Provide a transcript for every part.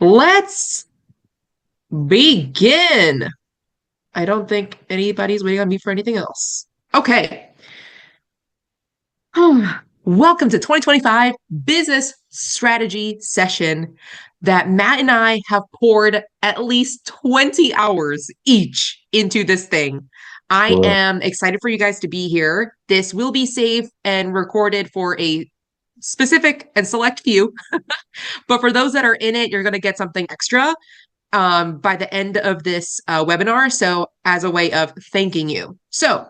Let's begin. I don't think anybody's waiting on me for anything else. Okay. Welcome to 2025 business strategy session that Matt and I have poured at least 20 hours each into this thing. I Well, am excited for you guys to be here. This will be saved and recorded for a specific and select few, but for those that are in it, you're going to get something extra by the end of this webinar. So as a way of thanking you. So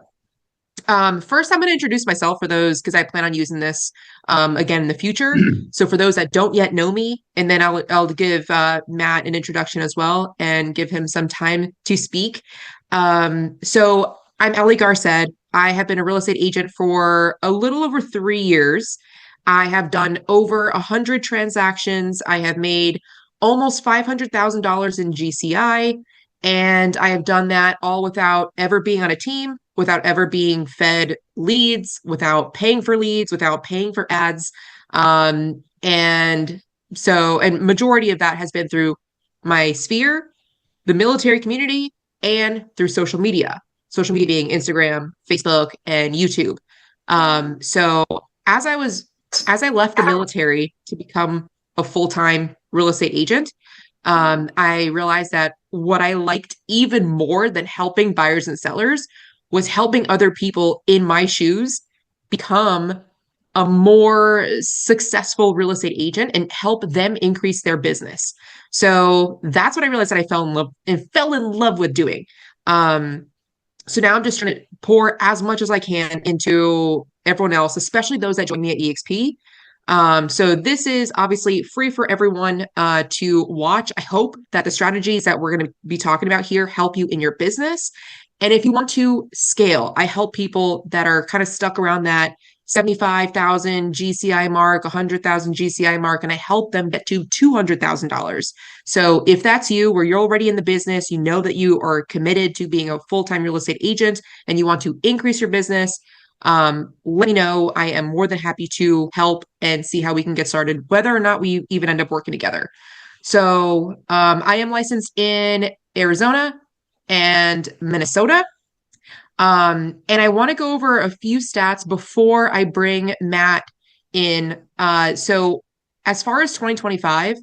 first, I'm going to introduce myself for those because I plan on using this again in the future. So for those that don't yet know me, and then I'll give Matt an introduction as well and give him some time to speak. So I'm Ellie Garced. I have been a real estate agent for a little over 3 years. I have done over 100 transactions. I have made almost $500,000 in GCI. And I have done that all without ever being on a team, without ever being fed leads, without paying for leads, without paying for ads. And majority of that has been through my sphere, the military community, and through social media being Instagram, Facebook, and YouTube. So as I was, as I left the military to become a full-time real estate agent, I realized that what I liked even more than helping buyers and sellers was helping other people in my shoes become a more successful real estate agent and help them increase their business. So that's what I realized that I fell in love with doing. Um, so now I'm just trying to pour as much as I can into everyone else, especially those that join me at EXP. So this is obviously free for everyone to watch. I hope that the strategies that we're going to be talking about here help you in your business. And if you want to scale, I help people that are kind of stuck around that 75,000 GCI mark, 100,000 GCI mark, and I help them get to $200,000. So if that's you, where you're already in the business, you know that you are committed to being a full-time real estate agent and you want to increase your business, let me know. I am more than happy to help and see how we can get started, whether or not we even end up working together. So I am licensed in Arizona and Minnesota. And I want to go over a few stats before I bring Matt in. So as far as 2025,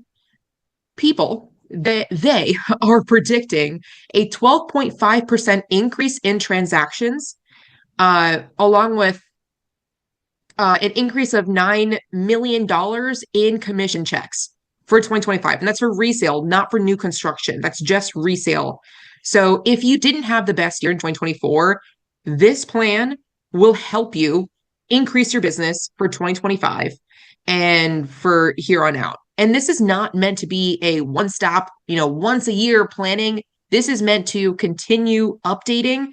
people, they are predicting a 12.5% increase in transactions, along with an increase of $9 million in commission checks for 2025. And that's for resale, not for new construction. That's just resale. So if you didn't have the best year in 2024, this plan will help you increase your business for 2025 and for here on out. And this is not meant to be a one-stop, once a year planning. This is meant to continue updating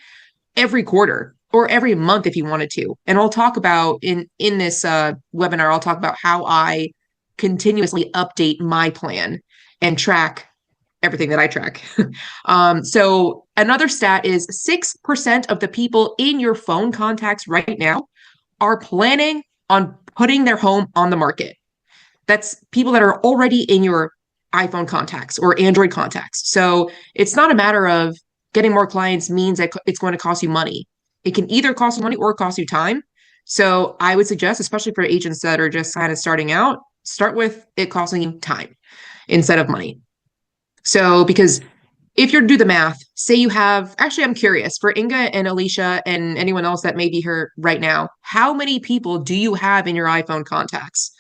every quarter or every month if you wanted to. And I'll talk about in this webinar, I'll talk about how I continuously update my plan and track everything that I track. So another stat is 6% of the people in your phone contacts right now are planning on putting their home on the market. That's people that are already in your iPhone contacts or Android contacts. So it's not a matter of getting more clients means that it's going to cost you money. It can either cost you money or cost you time. So I would suggest, especially for agents that are just kind of starting out, start with it costing you time instead of money. So because if you're to do the math, say you have, actually, I'm curious for Inga and Alicia and anyone else that may be here right now, how many people do you have in your iPhone contacts?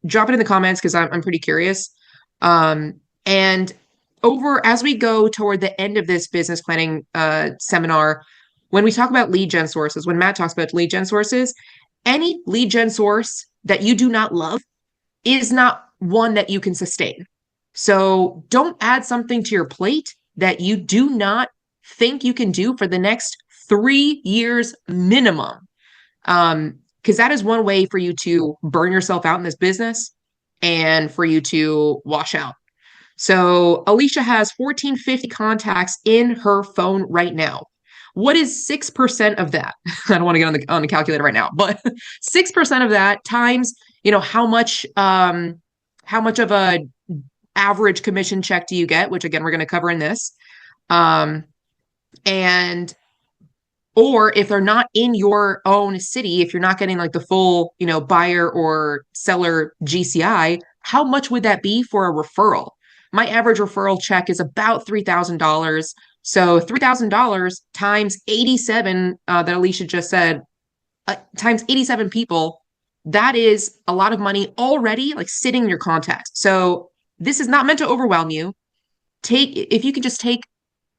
Drop it in the comments because I'm pretty curious. And over as we go toward the end of this business planning seminar, when we talk about lead gen sources, when Matt talks about lead gen sources, any lead gen source that you do not love is not one that you can sustain. So don't add something to your plate that you do not think you can do for the next 3 years minimum. Because that is one way for you to burn yourself out in this business and for you to wash out. So Alicia has 1450 contacts in her phone right now. What is 6% of that? I don't want to get on the calculator right now, but 6% of that times, how much of a average commission check do you get, which again, we're going to cover in this. Um, and or if they're not in your own city, if you're not getting like the full, buyer or seller GCI, how much would that be for a referral? My average referral check is about $3,000. So $3,000 times 87, that Alicia just said, times 87 people, that is a lot of money already, like sitting in your contacts. So this is not meant to overwhelm you. If you can just take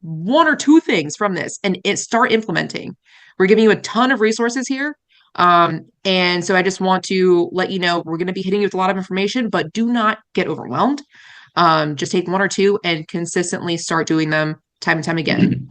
one or two things from this and start implementing. We're giving you a ton of resources here. And so I just want to let you know we're going to be hitting you with a lot of information, but do not get overwhelmed. Just take one or two and consistently start doing them time and time again.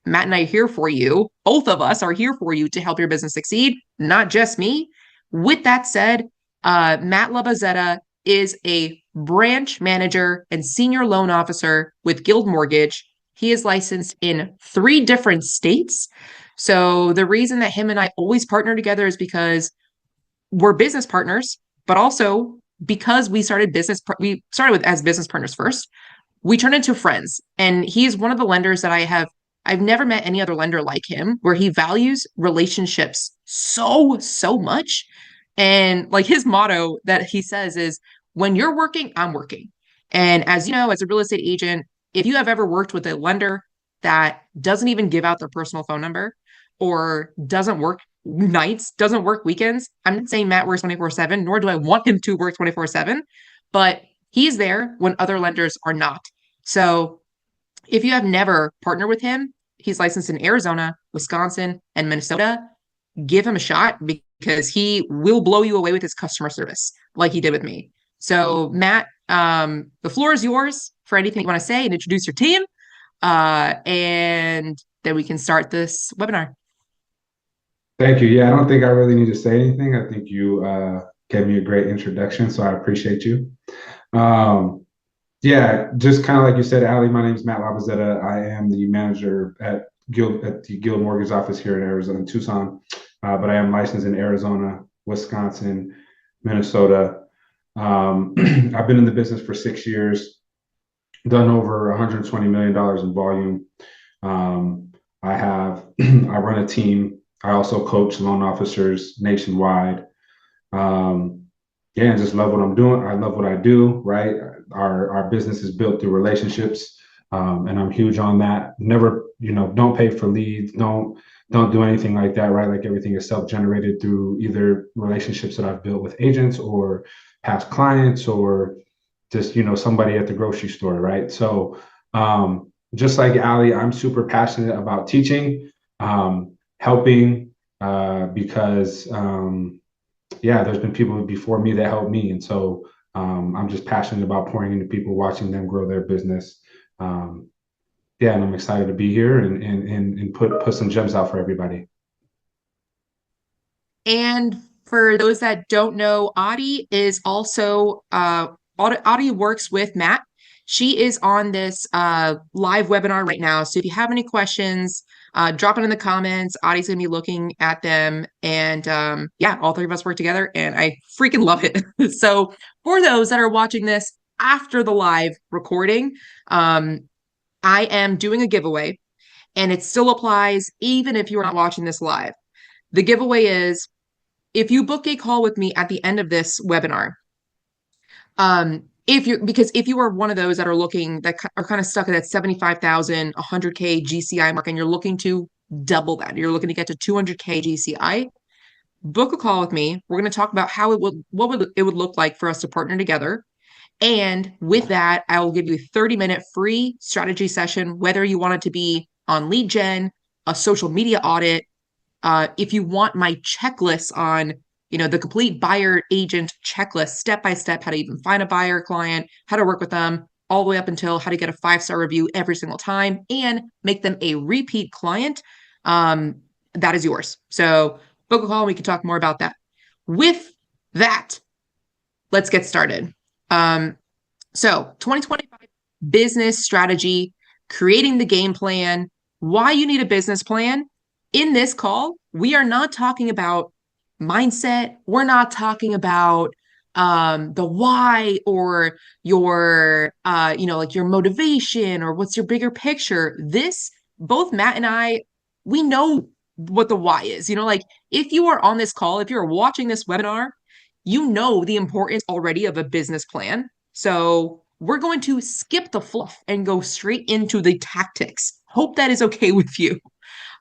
Matt and I are here for you. Both of us are here for you to help your business succeed, not just me. With that said, Matt Labazetta is a branch manager and senior loan officer with Guild Mortgage. He is licensed in 3 different states. So the reason that him and I always partner together is because we're business partners, but also because we started as business partners first. We turned into friends, and he's one of the lenders that I've never met any other lender like him, where he values relationships so much. And like his motto that he says is, when you're working, I'm working. And as you know, as a real estate agent, if you have ever worked with a lender that doesn't even give out their personal phone number or doesn't work nights, doesn't work weekends, I'm not saying Matt works 24/7, nor do I want him to work 24/7, but he's there when other lenders are not. So if you have never partnered with him, he's licensed in Arizona, Wisconsin, and Minnesota. Give him a shot because he will blow you away with his customer service like he did with me. So Matt, the floor is yours for anything you want to say and introduce your team. And then we can start this webinar. Thank you. Yeah, I don't think I really need to say anything. I think you gave me a great introduction, so I appreciate you. Yeah, just kind of like you said, Ali, my name is Matt Labazetta. I am the manager at the Guild Mortgage office here in Arizona, in Tucson. But I am licensed in Arizona, Wisconsin, Minnesota. I've been in the business for 6 years, done over $120 million in volume. I run a team. I also coach loan officers nationwide. Yeah, and just love what I'm doing. I love what I do, right? Our business is built through relationships, and I'm huge on that. Never, don't pay for leads. Don't do anything like that, right? Like everything is self-generated through either relationships that I've built with agents or past clients or just, somebody at the grocery store, right? So just like Ali, I'm super passionate about teaching, helping, because there's been people before me that helped me. And so I'm just passionate about pouring into people, watching them grow their business. And I'm excited to be here and put some gems out for everybody. And for those that don't know, Audie is also Audie works with Matt. She is on this live webinar right now. So if you have any questions, drop it in the comments. Audie's gonna be looking at them. And all 3 of us work together and I freaking love it. So for those that are watching this after the live recording, I am doing a giveaway, and it still applies even if you're not watching this live. The giveaway is, if you book a call with me at the end of this webinar, if you are one of those that are looking, that are kind of stuck at that 75,000, 100K GCI mark, and you're looking to double that, you're looking to get to 200K GCI, book a call with me. We're going to talk about what it would look like for us to partner together. And with that, I will give you a 30-minute free strategy session, whether you want it to be on lead gen, a social media audit. If you want my checklist on, the complete buyer agent checklist, step-by-step, how to even find a buyer client, how to work with them, all the way up until how to get a 5-star review every single time and make them a repeat client, that is yours. So book a call and we can talk more about that. With that, let's get started. So 2025 business strategy, creating the game plan, why you need a business plan. In this call, we are not talking about mindset. We're not talking about the why or your like your motivation or what's your bigger picture. This, both Matt and I, we know what the why is. Like if you are on this call, if you're watching this webinar, you know the importance already of a business plan. So we're going to skip the fluff and go straight into the tactics. Hope that is okay with you.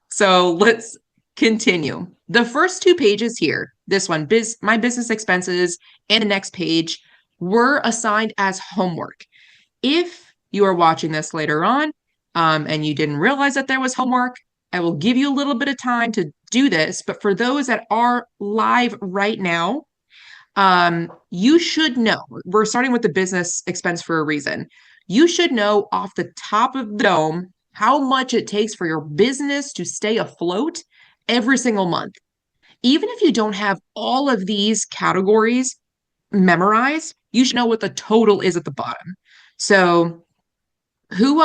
So let's continue. The first two pages here, this one, my business expenses, and the next page were assigned as homework. If you are watching this later on and you didn't realize that there was homework, I will give you a little bit of time to do this. But for those that are live right now, you should know, we're starting with the business expense for a reason. You should know off the top of the dome how much it takes for your business to stay afloat every single month. Even if you don't have all of these categories memorized, you should know what the total is at the bottom. So who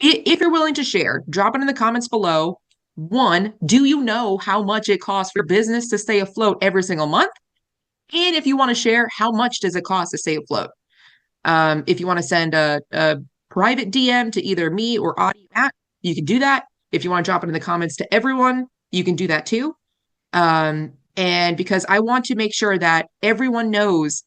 if you're willing to share, drop it in the comments below. One, do you know how much it costs for your business to stay afloat every single month? And if you want to share, how much does it cost to stay afloat? If you want to send a private DM to either me or Audie Matt, you can do that. If you want to drop it in the comments to everyone, you can do that too. And because I want to make sure that everyone knows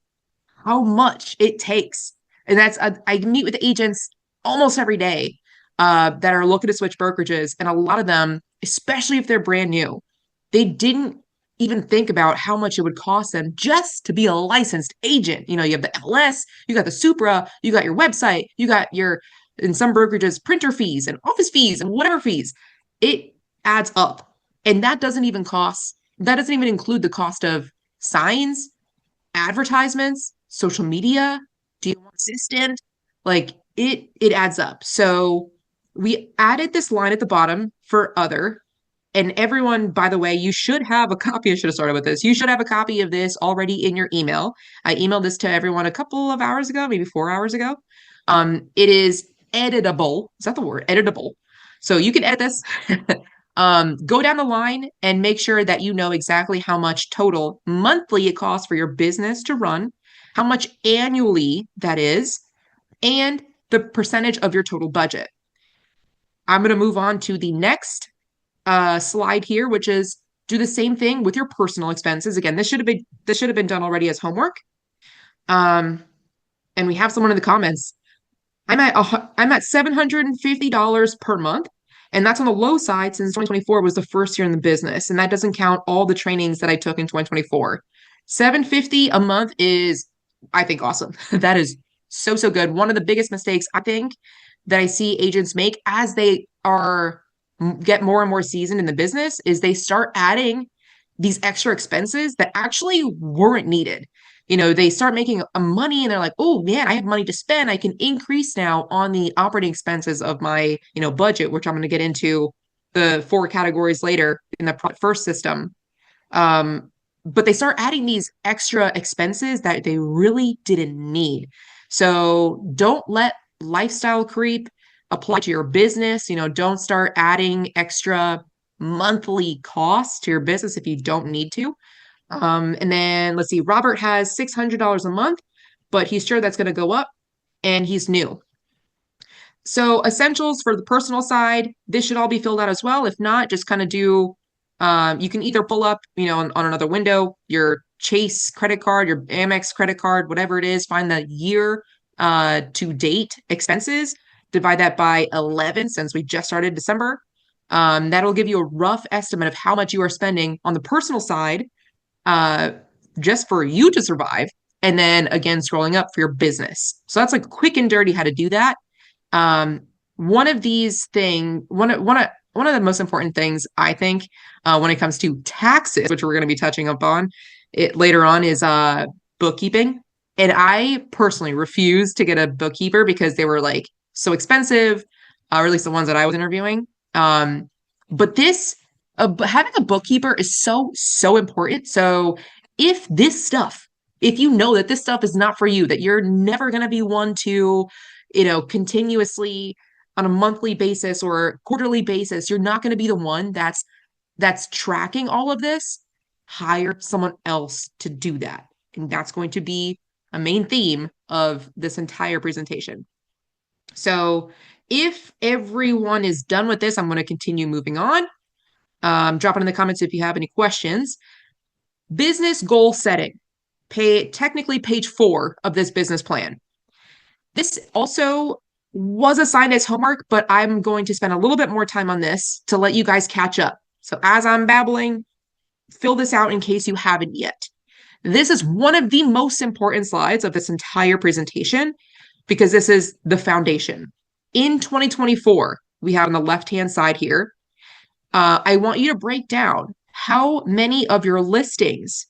how much it takes. And I meet with agents almost every day that are looking to switch brokerages. And a lot of them, especially if they're brand new, they didn't even think about how much it would cost them just to be a licensed agent. You have the MLS, you got the Supra, you got your website, you got in some brokerages, printer fees and office fees and whatever fees. It adds up. And that doesn't even include the cost of signs, advertisements, social media. Do you want assistant? Like it adds up. So we added this line at the bottom for other. And everyone, by the way, you should have a copy. I should have started with this. You should have a copy of this already in your email. I emailed this to everyone a couple of hours ago, maybe 4 hours ago. It is editable. Is that the word? Editable. So you can edit this. Go down the line and make sure that you know exactly how much total monthly it costs for your business to run, how much annually that is, and the percentage of your total budget. I'm going to move on to the next slide here, which is do the same thing with your personal expenses. Again, this should have been done already as homework. And we have someone in the comments. I'm at $750 per month. And that's on the low side since 2024 was the first year in the business. And that doesn't count all the trainings that I took in 2024. $750 a month is, I think, awesome. That is so, so good. One of the biggest mistakes I think that I see agents make as they get more and more seasoned in the business is they start adding these extra expenses that actually weren't needed. They start making money and they're like, oh man, I have money to spend. I can increase now on the operating expenses of my, budget, which I'm going to get into the 4 categories later in the Profit First system. But they start adding these extra expenses that they really didn't need. So don't let lifestyle creep apply to your business. Don't start adding extra monthly costs to your business if you don't need to. And then let's see, Robert has $600 a month, but he's sure that's going to go up and he's new. So essentials for the personal side, this should all be filled out as well. If not, just kind of do, you can either pull up, on another window, your Chase credit card, your Amex credit card, whatever it is, find the year to date expenses, divide that by 11 since we just started December. That'll give you a rough estimate of how much you are spending on the personal side just for you to survive. And then again, scrolling up for your business. So that's like quick and dirty how to do that. One of the most important things I think when it comes to taxes, which we're going to be touching up on it later on, is bookkeeping. And I personally refused to get a bookkeeper because they were like so expensive, or at least the ones that I was interviewing. But having a bookkeeper is so, so important. So if you know that this stuff is not for you, that you're never going to be one to, continuously on a monthly basis or quarterly basis, you're not going to be the one that's tracking all of this, hire someone else to do that. And that's going to be a main theme of this entire presentation. So if everyone is done with this, I'm going to continue moving on. Drop it in the comments if you have any questions. Business goal setting. Technically page 4 of this business plan. This also was assigned as homework, but I'm going to spend a little bit more time on this to let you guys catch up. So as I'm babbling, fill this out in case you haven't yet. This is one of the most important slides of this entire presentation because this is the foundation. In 2024, we have on the left-hand side here, I want you to break down how many of your listings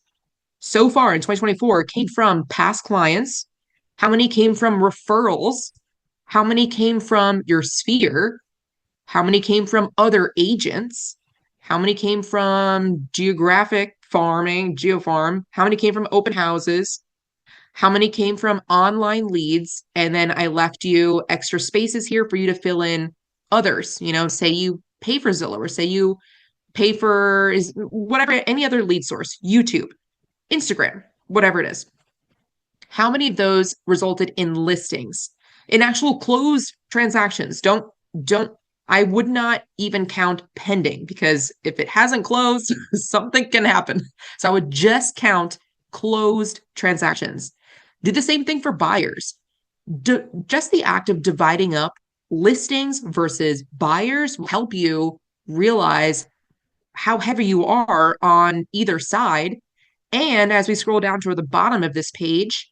so far in 2024 came from past clients, how many came from referrals, how many came from your sphere, how many came from other agents, how many came from geographic farming, geofarm, how many came from open houses, how many came from online leads, and then I left you extra spaces here for you to fill in others. Say you pay for Zillow, or say you pay for whatever, any other lead source, YouTube, Instagram, whatever it is. How many of those resulted in listings, in actual closed transactions? I would not even count pending, because if it hasn't closed, something can happen. So I would just count closed transactions. Do the same thing for buyers. Just the act of dividing up listings versus buyers will help you realize how heavy you are on either side. And as we scroll down toward the bottom of this page,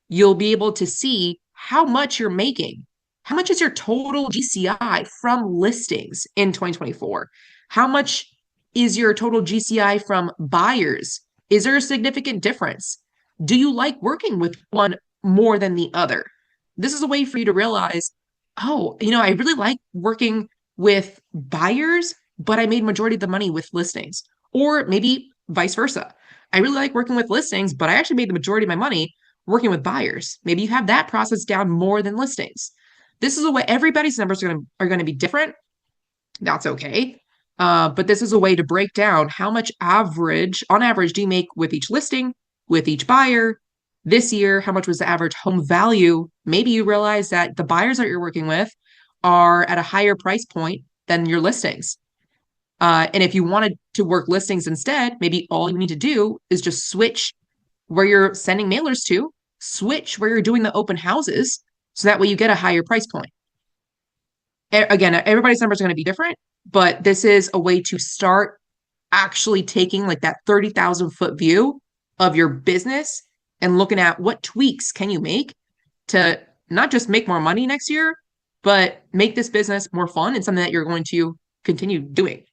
you'll be able to see how much you're making. How much is your total GCI from listings in 2024? How much is your total GCI from buyers? Is there a significant difference? Do you like working with one more than the other? This is a way for you to realize, oh, I really like working with buyers, but I made majority of the money with listings. Or maybe vice versa. I really like working with listings, but I actually made the majority of my money working with buyers. Maybe you have that process down more than listings. This is a way, everybody's numbers are going to be different. That's okay. But this is a way to break down how much on average do you make with each listing, with each buyer. This year, how much was the average home value? Maybe you realize that the buyers that you're working with are at a higher price point than your listings. And if you wanted to work listings instead, maybe all you need to do is just switch where you're sending mailers to, switch where you're doing the open houses, so that way you get a higher price point. Again, everybody's numbers are going to be different, but this is a way to start actually taking like that 30,000 foot view of your business and looking at what tweaks can you make to not just make more money next year, but make this business more fun and something that you're going to continue doing.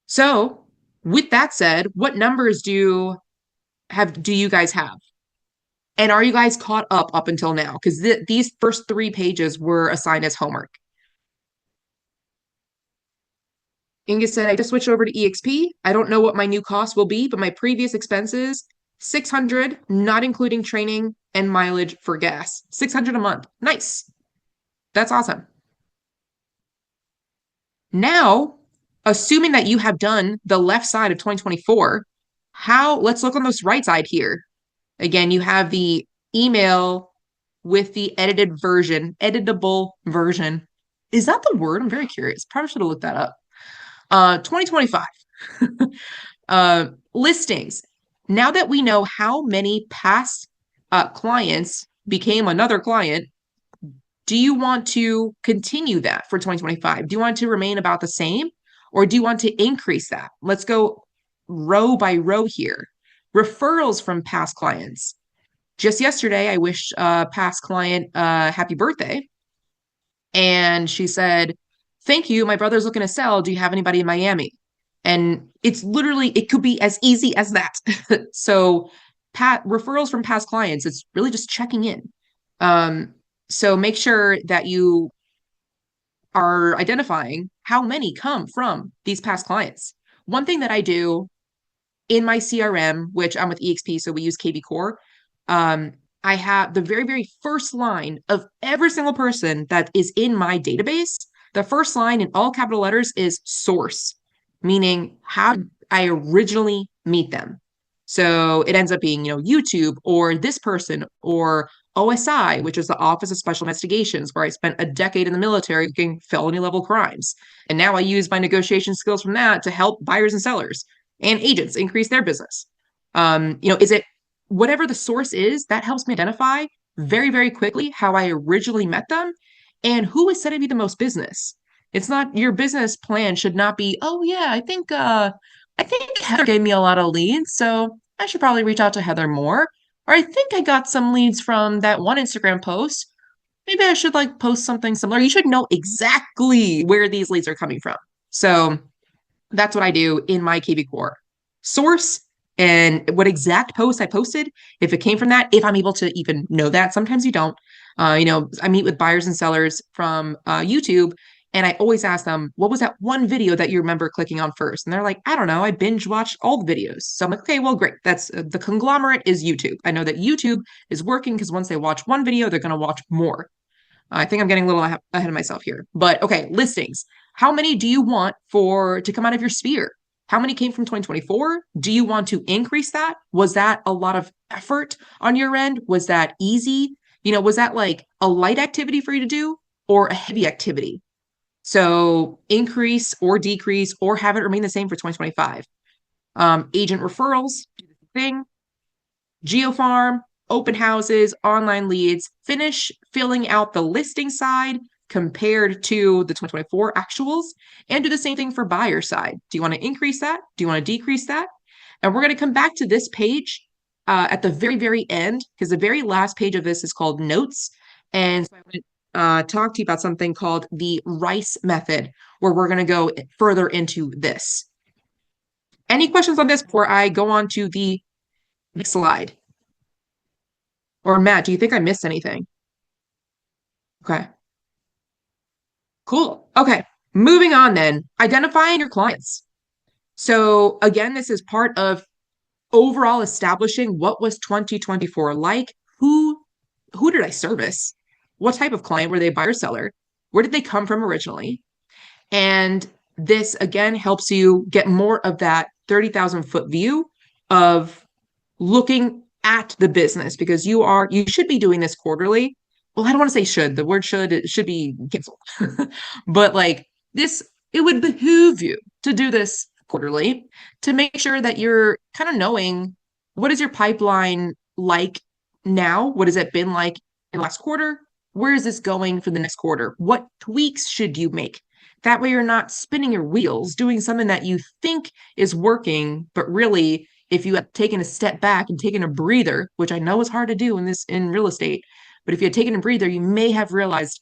So with that said, what numbers do you guys have? And are you guys caught up until now? Because these first 3 pages were assigned as homework. Inga said, I just switched over to EXP. I don't know what my new cost will be, but my previous expenses, $600, not including training and mileage for gas. $600 a month. Nice. That's awesome. Now, assuming that you have done the left side of 2024, let's look on this right side here. Again, you have the email with the editable version. Is that the word? I'm very curious. Probably should have looked that up. 2025. Listings. Now that we know how many past clients became another client, do you want to continue that for 2025? Do you want to remain about the same, or do you want to increase that? Let's go row by row here. Referrals from past clients. Just yesterday, I wished a past client happy birthday. And she said, thank you. My brother's looking to sell. Do you have anybody in Miami? And it could be as easy as that. So referrals from past clients, it's really just checking in. So make sure that you are identifying how many come from these past clients. One thing that I do in my CRM, which I'm with EXP, so we use KB Core, I have the very, very first line of every single person that is in my database. The first line in all capital letters is source, meaning how I originally meet them. So it ends up being, YouTube or this person or OSI, which is the Office of Special Investigations, where I spent a decade in the military looking felony level crimes. And now I use my negotiation skills from that to help buyers and sellers and agents increase their business. Is it whatever the source is, that helps me identify very, very quickly how I originally met them and who is sending me the most business. It's not your business plan should not be, oh yeah, I think Heather gave me a lot of leads, so I should probably reach out to Heather more. Or I think I got some leads from that one Instagram post. Maybe I should like post something similar. You should know exactly where these leads are coming from. So that's what I do in my KB core. Source and what exact post I posted, if it came from that, if I'm able to even know that. Sometimes you don't. I meet with buyers and sellers from YouTube, and I always ask them, what was that one video that you remember clicking on first? And they're like, I don't know, I binge watched all the videos. So I'm like, okay, well, great. That's the conglomerate is YouTube. I know that YouTube is working because once they watch one video, they're going to watch more. I think I'm getting a little ahead of myself here. But okay, listings. How many do you want for to come out of your sphere? How many came from 2024? Do you want to increase that? Was that a lot of effort on your end? Was that easy? Was that like a light activity for you to do or a heavy activity? So increase or decrease or have it remain the same for 2025. Agent referrals, do the thing. GeoFarm, open houses, online leads, finish filling out the listing side compared to the 2024 actuals, and do the same thing for buyer side. Do you want to increase that? Do you want to decrease that? And we're going to come back to this page at the very, very end, because the very last page of this is called notes. And so I want to talk to you about something called the RICE method, where we're going to go further into this. Any questions on this before I go on to the next slide? Or Matt, do you think I missed anything? Okay, cool. Okay, moving on then. Identifying your clients. So again, this is part of overall establishing what was 2024 like. Who did I service? What type of client were they, buyer seller? Where did they come from originally? And this again helps you get more of that 30,000 foot view of looking at the business, because you should be doing this quarterly. Well, I don't want to say should. The word should, it should be canceled. But like this, it would behoove you to do this quarterly to make sure that you're kind of knowing what is your pipeline like now? What has it been like in the last quarter? Where is this going for the next quarter? What tweaks should you make? That way you're not spinning your wheels doing something that you think is working, but really if you had taken a step back and taken a breather, which I know is hard to do in real estate, but if you had taken a breather, you may have realized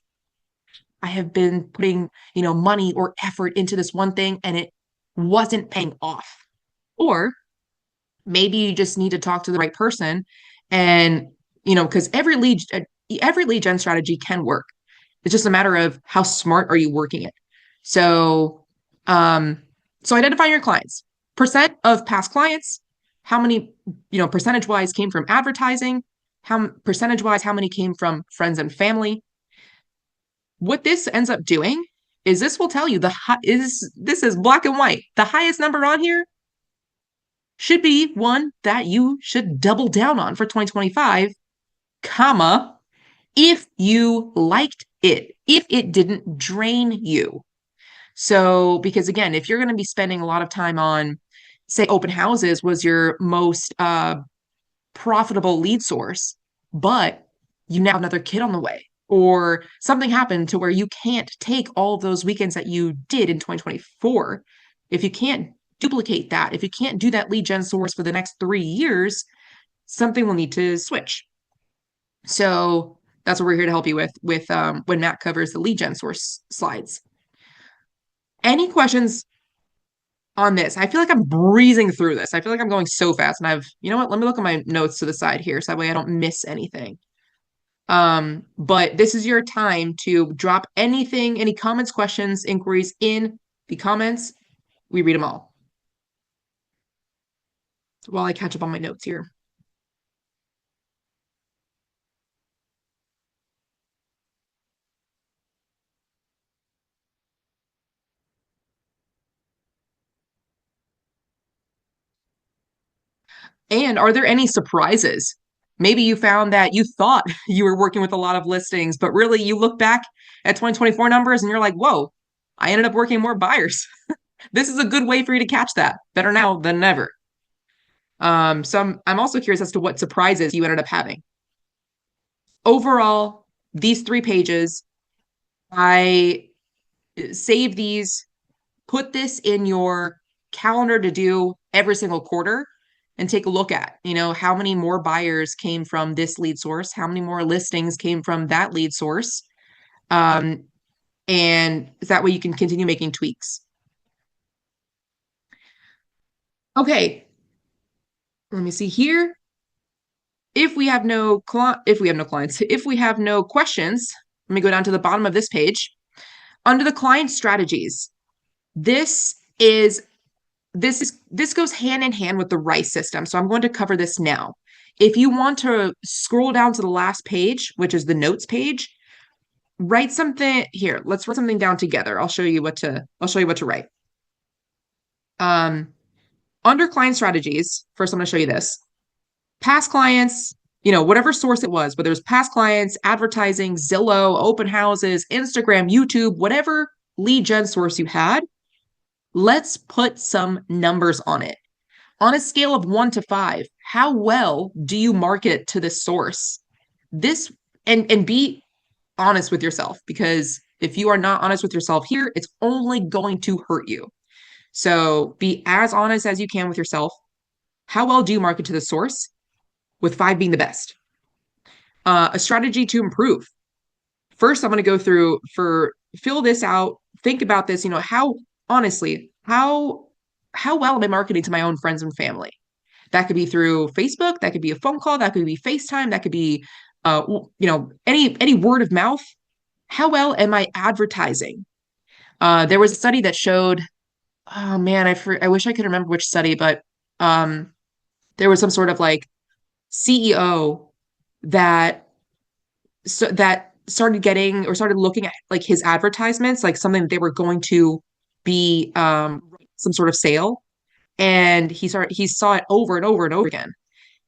I have been putting, money or effort into this one thing and it wasn't paying off. Or maybe you just need to talk to the right person and, because every lead gen strategy can work. It's just a matter of how smart are you working it. So, so identify your clients. Percent of past clients, how many, percentage wise came from advertising, how percentage wise, how many came from friends and family. What this ends up doing is this will tell you this is black and white. The highest number on here should be one that you should double down on for 2025, comma, if you liked it, if it didn't drain you. So, because again, if you're going to be spending a lot of time on, say, open houses was your most profitable lead source, but you now have another kid on the way, or something happened to where you can't take all of those weekends that you did in 2024. If you can't duplicate that, if you can't do that lead gen source for the next 3 years, something will need to switch. So that's what we're here to help you with when Matt covers the lead gen source slides. Any questions on this? I feel like I'm breezing through this. I feel like I'm going so fast, and you know what? Let me look at my notes to the side here, so that way I don't miss anything. But this is your time to drop anything, any comments, questions, inquiries in the comments. We read them all while I catch up on my notes here. And are there any surprises? Maybe you found that you thought you were working with a lot of listings, but really you look back at 2024 numbers and you're like, whoa, I ended up working more buyers. This is a good way for you to catch that. Better now than never. I'm also curious as to what surprises you ended up having. Overall, these 3 pages, I save these, put this in your calendar to do every single quarter and take a look at, how many more buyers came from this lead source, how many more listings came from that lead source. Um, and that way you can continue making tweaks. Okay, let me see here. If we have no clients, if we have no questions, let me go down to the bottom of this page. Under the client strategies, this goes hand in hand with the RICE system. So I'm going to cover this now. If you want to scroll down to the last page, which is the notes page, write something here. Let's write something down together. I'll show you what to write. Under client strategies, first I'm going to show you this. Past clients, whatever source it was, whether it was past clients, advertising, Zillow, open houses, Instagram, YouTube, whatever lead gen source you had, let's put some numbers on it. On a scale of 1 to 5, how well do you market to this source? This and be honest with yourself, because if you are not honest with yourself here, it's only going to hurt you. So be as honest as you can with yourself. How well do you market to the source? With 5 being the best. A strategy to improve. First, I'm going to go through fill this out. Think about this. How honestly, how well am I marketing to my own friends and family? That could be through Facebook. That could be a phone call. That could be FaceTime. That could be, any word of mouth. How well am I advertising? There was a study that showed, oh man, I wish I could remember which study, but there was some sort of like CEO that started getting or started looking at like his advertisements, like something that they were going to be some sort of sale, and he saw it over and over and over again.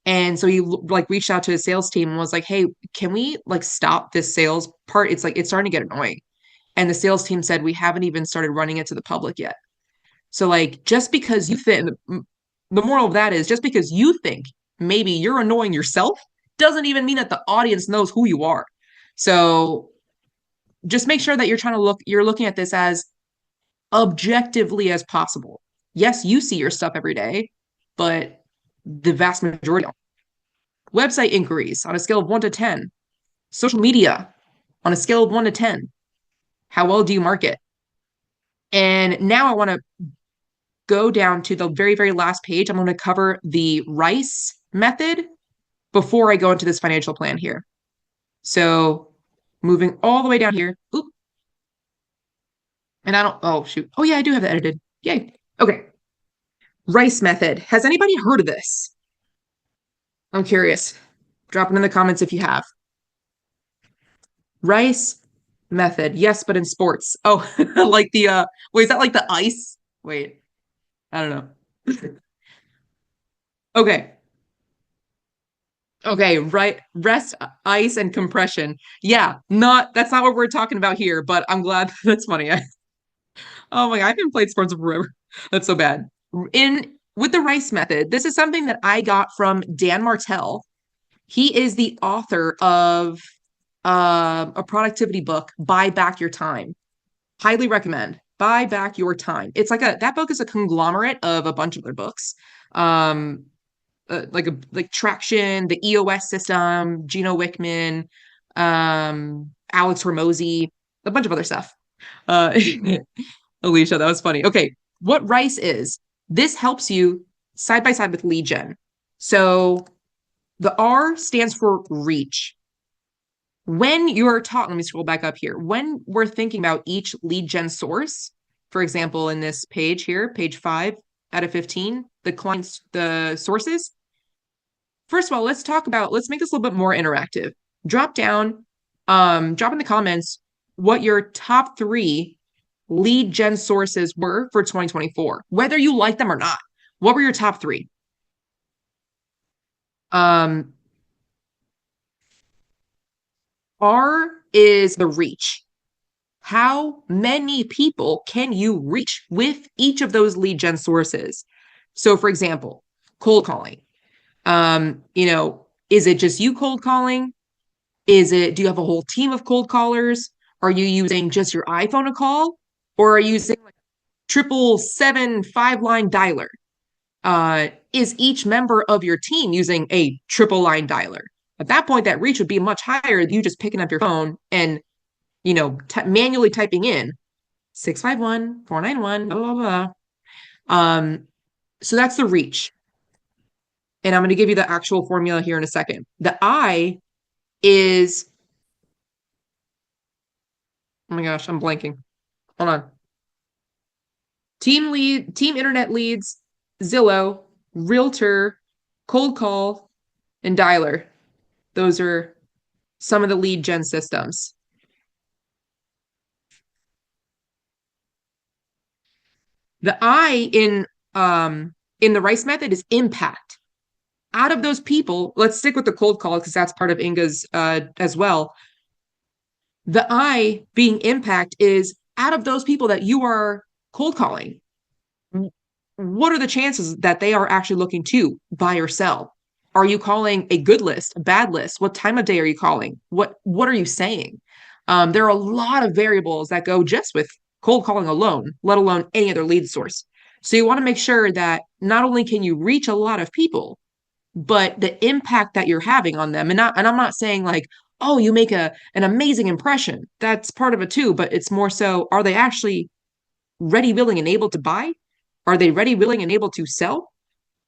And so he like reached out to his sales team and was like, "Hey, can we like stop this sales part? It's like it's starting to get annoying." And the sales team said, "We haven't even started running it to the public yet." So like just because you think the moral of that is just because you think maybe you're annoying yourself doesn't even mean that the audience knows who you are. So just make sure that you're looking at this as objectively as possible. Yes, you see your stuff every day, but the vast majority don't. Website inquiries on a scale of 1 to 10. Social media on a scale of 1 to 10. How well do you market? And now I want to go down to the very, very last page. I'm going to cover the RICE method before I go into this financial plan here. So moving all the way down here. Oop. And oh, shoot. Oh, yeah, I do have that edited. Yay. Okay. RICE method. Has anybody heard of this? I'm curious. Drop it in the comments if you have. RICE method. Yes, but in sports. Oh, like wait, is that like the ice? Wait, I don't know. Okay. Okay, right. Rest, ice, and compression. Yeah, that's not what we're talking about here, but I'm glad that's funny. Oh my God, I haven't played sports forever. That's so bad. With the RICE method, this is something that I got from Dan Martell. He is the author of a productivity book, Buy Back Your Time. Highly recommend. Buy Back Your Time. It's like that book is a conglomerate of a bunch of other books. Like Traction, the EOS system, Gino Wickman, Alex Ramosi, a bunch of other stuff. Alicia, that was funny. Okay, what RICE is, this helps you side by side with lead gen. So the R stands for reach. When you're talking, let me scroll back up here. When we're thinking about each lead gen source, for example, in this page here, page 5 out of 15, the sources. First of all, let's make this a little bit more interactive. Drop in the comments what your top 3 lead gen sources were for 2024, whether you like them or not. What were your top 3? Um, R is the reach. How many people can you reach with each of those lead gen sources? So, for example, cold calling. Is it just you cold calling? Do you have a whole team of cold callers? Are you using just your iPhone to call? Or are you using like 777 5 line dialer? Is each member of your team using a triple line dialer? At that point, that reach would be much higher than you just picking up your phone and, manually typing in 651 491 blah, blah, blah. So that's the reach. And I'm going to give you the actual formula here in a second. The I is, oh my gosh, I'm blanking. Hold on. Team internet leads, Zillow, Realtor, cold call, and dialer. Those are some of the lead gen systems. The I in the Rice method is impact. Out of those people, let's stick with the cold call because that's part of Inga's as well. The I being impact is out of those people that you are cold calling, what are the chances that they are actually looking to buy or sell? Are you calling a good list, a bad list? What time of day are you calling? What are you saying? There are a lot of variables that go just with cold calling alone, let alone any other lead source. So you want to make sure that not only can you reach a lot of people, but the impact that you're having on them, and I'm not saying like, oh, you make an amazing impression. That's part of it too, but it's more so, are they actually ready, willing, and able to buy? Are they ready, willing, and able to sell?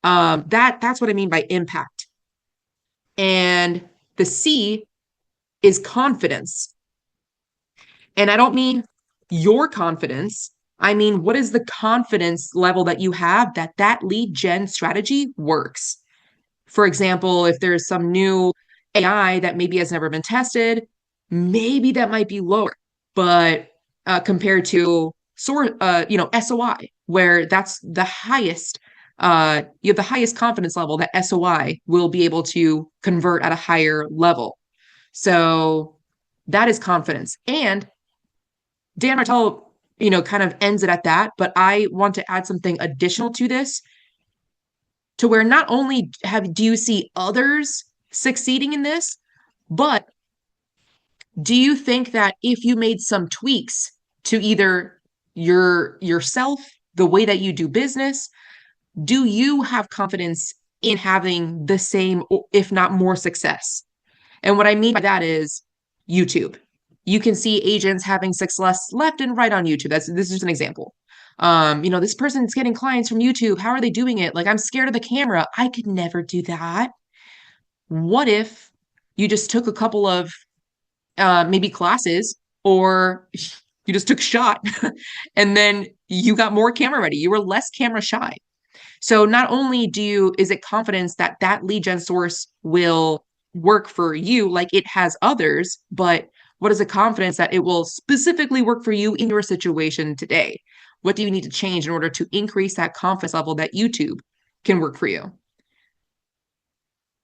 That's what I mean by impact. And the C is confidence. And I don't mean your confidence. I mean, what is the confidence level that you have that that lead gen strategy works? For example, if there's some new AI that maybe has never been tested, maybe that might be lower. But compared to SOI, where that's the highest, you have the highest confidence level that SOI will be able to convert at a higher level. So that is confidence. And Dan Martell, kind of ends it at that, but I want to add something additional to this to where not only do you see others succeeding in this, but do you think that if you made some tweaks to either yourself, the way that you do business, do you have confidence in having the same, if not more success? And what I mean by that is YouTube. You can see agents having success left and right on YouTube. This is just an example. This person's getting clients from YouTube. How are they doing it? Like, I'm scared of the camera. I could never do that. What if you just took a couple of maybe classes, or you just took a shot and then you got more camera ready? You were less camera shy. So not only is it confidence that that lead gen source will work for you like it has others, but what is the confidence that it will specifically work for you in your situation today? What do you need to change in order to increase that confidence level that YouTube can work for you?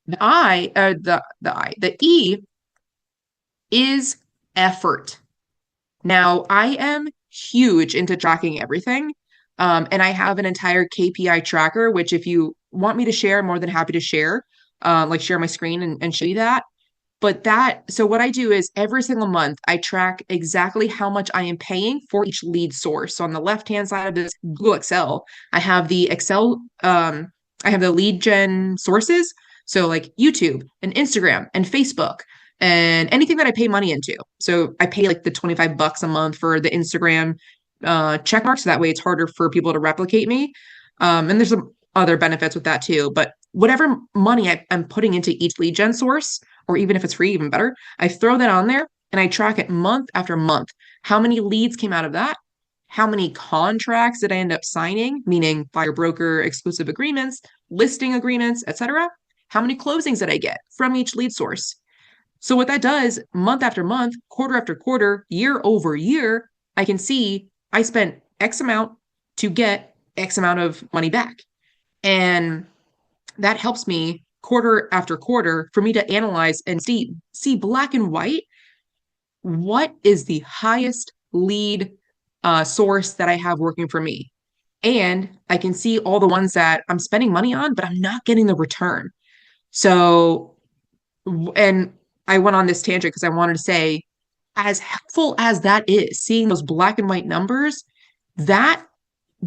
The E is effort. Now, I am huge into tracking everything. And I have an entire KPI tracker, which if you want me to share, I'm more than happy to share, like share my screen and show you that. So what I do is every single month, I track exactly how much I am paying for each lead source. So on the left-hand side of this Google Excel, I have the I have the lead gen sources. So like YouTube and Instagram and Facebook and anything that I pay money into. So I pay like the $25 a month for the Instagram check mark. So that way it's harder for people to replicate me. And there's some other benefits with that too. But whatever money I'm putting into each lead gen source, or even if it's free, even better, I throw that on there and I track it month after month. How many leads came out of that? How many contracts did I end up signing, meaning buyer broker exclusive agreements, listing agreements, etc.? How many closings did I get from each lead source? So what that does, month after month, quarter after quarter, year over year, I can see I spent X amount to get X amount of money back. And that helps me quarter after quarter for me to analyze and see black and white what is the highest lead source that I have working for me. And I can see all the ones that I'm spending money on, but I'm not getting the return. So, and I went on this tangent because I wanted to say, as helpful as that is, seeing those black and white numbers, that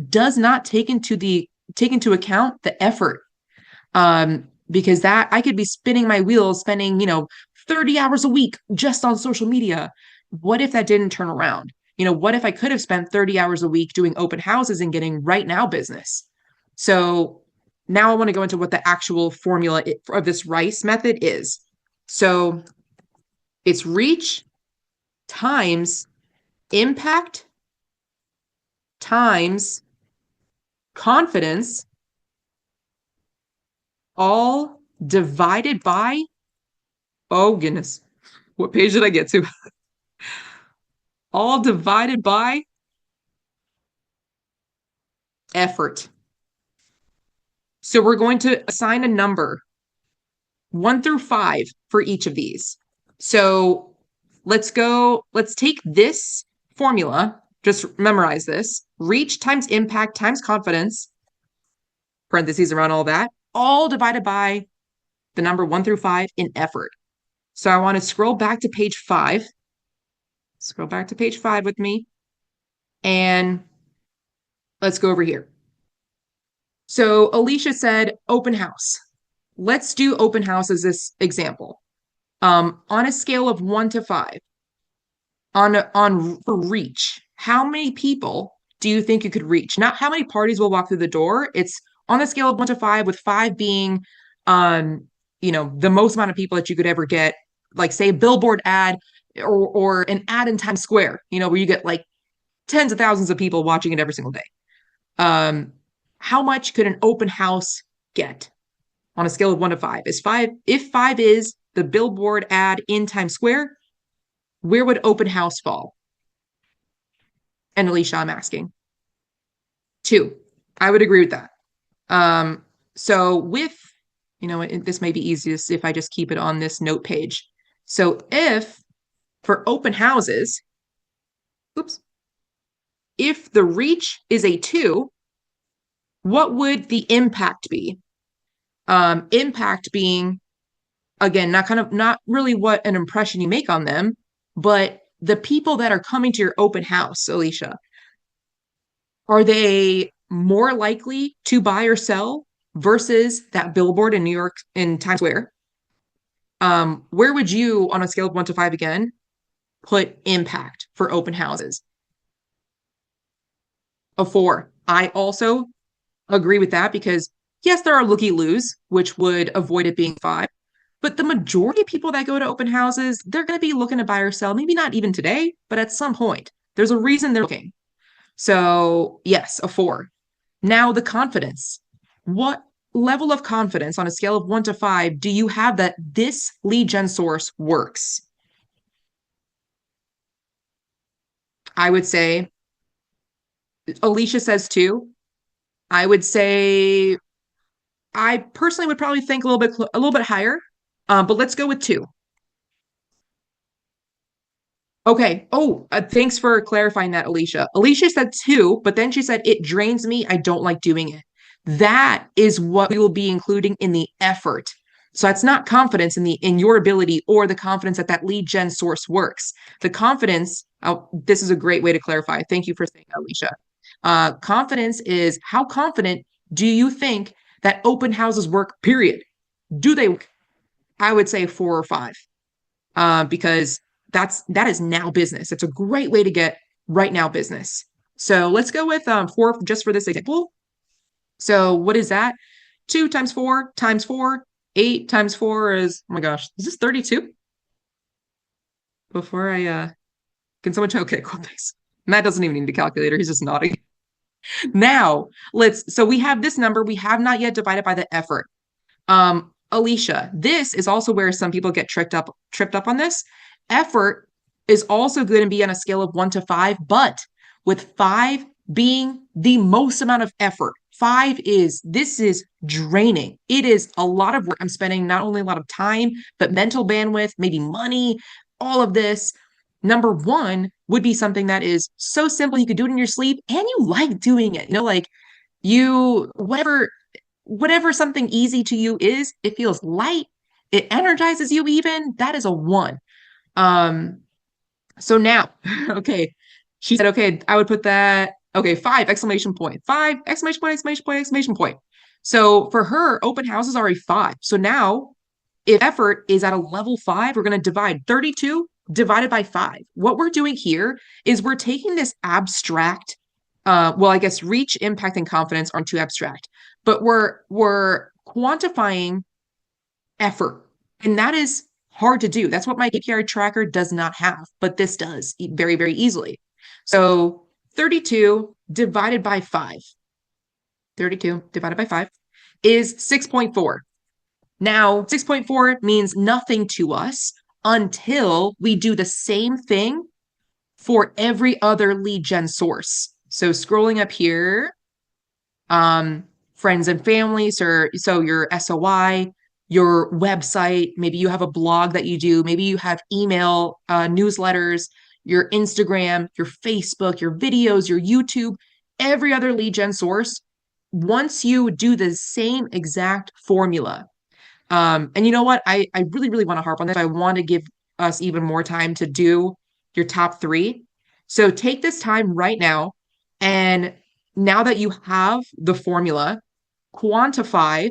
does not take into account the effort. Because that I could be spinning my wheels, spending, 30 hours a week just on social media. What if that didn't turn around? What if I could have spent 30 hours a week doing open houses and getting right now business? So now I want to go into what the actual formula of this RICE method is. So it's reach times impact times confidence, all divided by, oh goodness, what page did I get to? All divided by effort. So we're going to assign a number 1 through 5 for each of these. So let's take this formula, just memorize this, reach times impact times confidence, parentheses around all that, all divided by the number 1 through 5 in effort. So I want to scroll back to page 5. Scroll back to page 5 with me. And let's go over here. So Alicia said open house. Let's do open house as this example. On a scale of 1 to 5, for reach, how many people do you think you could reach? Not how many parties will walk through the door. It's on a scale of 1 to 5, with 5 being the most amount of people that you could ever get, like say a billboard ad or an ad in Times Square, where you get like tens of thousands of people watching it every single day. How much could an open house get on a scale of 1 to 5? If 5 is the billboard ad in Times Square, where would open house fall? And Alicia, I'm asking. 2. I would agree with that. So with, this may be easiest if I just keep it on this note page. So if for open houses, if the reach is a 2, what would the impact be? Impact being, again, not really what an impression you make on them, but the people that are coming to your open house, Alicia, are they more likely to buy or sell versus that billboard in New York, in Times Square? Where would you, on a scale of 1 to 5 again, put impact for open houses? A 4. I also agree with that because, yes, there are looky-loos, which would avoid it being 5. But the majority of people that go to open houses, they're going to be looking to buy or sell, maybe not even today, but at some point. There's a reason they're looking. So yes, a 4. Now the confidence. What level of confidence on a scale of 1 to 5 do you have that this lead gen source works? I would say, Alicia says 2. I would say, I personally would probably think a little bit higher, but let's go with 2. Okay. Oh, thanks for clarifying that, Alicia. Alicia said 2, but then she said, it drains me. I don't like doing it. That is what we will be including in the effort. So that's not confidence in your ability or the confidence that lead gen source works. The confidence, this is a great way to clarify. Thank you for saying that, Alicia. Confidence is, how confident do you think that open houses work, period? Do they work? I would say 4 or 5, because that is now business. It's a great way to get right now business. So let's go with 4 just for this example. So what is that? 2 times 4 times 4. 8 times 4 is, oh my gosh, is this 32? Before can someone tell? Okay, cool, thanks. Matt doesn't even need a calculator. He's just nodding. Now, so we have this number. We have not yet divided by the effort. Alicia, this is also where some people get tripped up on this. Effort is also going to be on a scale of 1 to 5, but with 5 being the most amount of effort. Five is this is draining. It is a lot of work. I'm spending not only a lot of time, but mental bandwidth, maybe money, all of this. Number one would be something that is so simple you could do it in your sleep and you like doing it. Like you, whatever something easy to you is, it feels light, it energizes you even. That is a one. Um, so now, okay, she said, okay, I would put that, okay, five exclamation point, five exclamation point, exclamation point, exclamation point. So for her, open houses are a five. So now, if effort is at a level five, we're going to divide 32 divided by five. What we're doing here is we're taking this abstract, well, I guess reach, impact, and confidence aren't too abstract, but we're quantifying effort. And that is hard to do. That's what my KPI tracker does not have, but this does very, very easily. So 32 divided by 5, 32 divided by 5 is 6.4. Now, 6.4 means nothing to us until we do the same thing for every other lead gen source. So scrolling up here, friends and families, or so your SOI, your website, maybe you have a blog that you do, maybe you have email newsletters, your Instagram, your Facebook, your videos, your YouTube, every other lead gen source. Once you do the same exact formula, and you know what? I really, really want to harp on this. I want to give us even more time to do your top three. So take this time right now, and now that you have the formula, quantify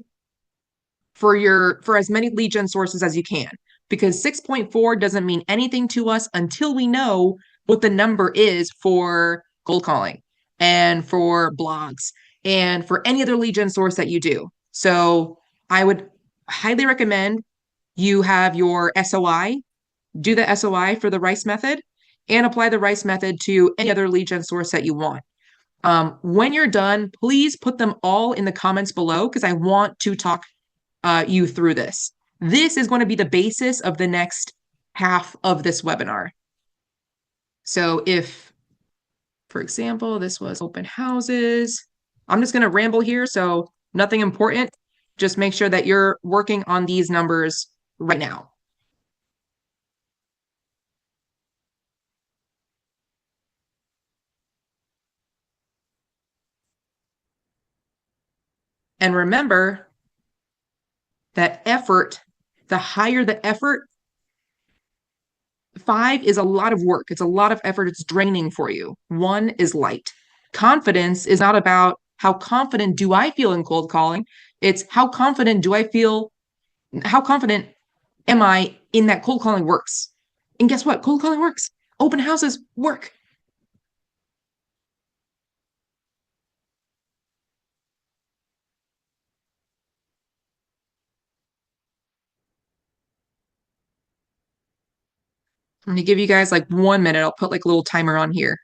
for as many lead gen sources as you can, because 6.4 doesn't mean anything to us until we know what the number is for cold calling and for blogs and for any other lead gen source that you do. So I would highly recommend you have your SOI, do the SOI for the RICE method, and apply the RICE method to any other lead gen source that you want. When you're done, please put them all in the comments below because I want to talk you through this. This is going to be the basis of the next half of this webinar. So if, for example, this was open houses, I'm just going to ramble here, so nothing important. Just make sure that you're working on these numbers right now. And remember that effort, the higher the effort, five is a lot of work. It's a lot of effort. It's draining for you. One is light. Confidence is not about how confident do I feel in cold calling. It's how confident do I feel? How confident am I in that cold calling works? And guess what? Cold calling works. Open houses work. I'm going to give you guys like 1 minute. I'll put like a little timer on here.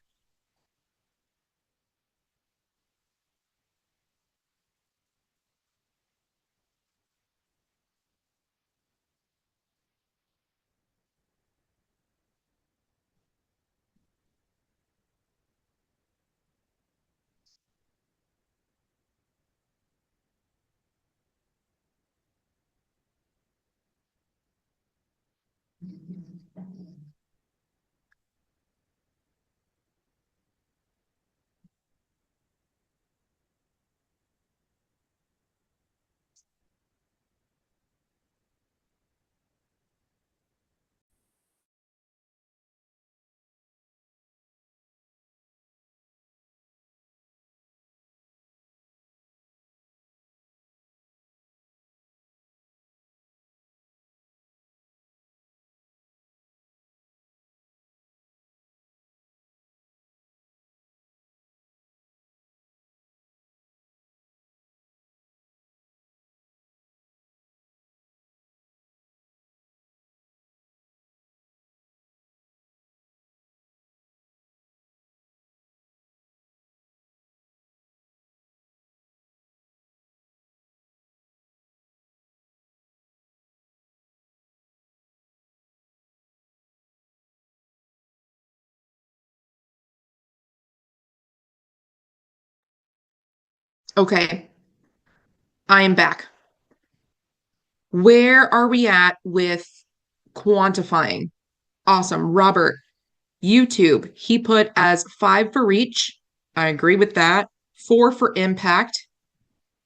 Okay, I am back. Where are we at with quantifying? Awesome. Robert, YouTube, he put as 5 for reach. I agree with that. 4 for impact.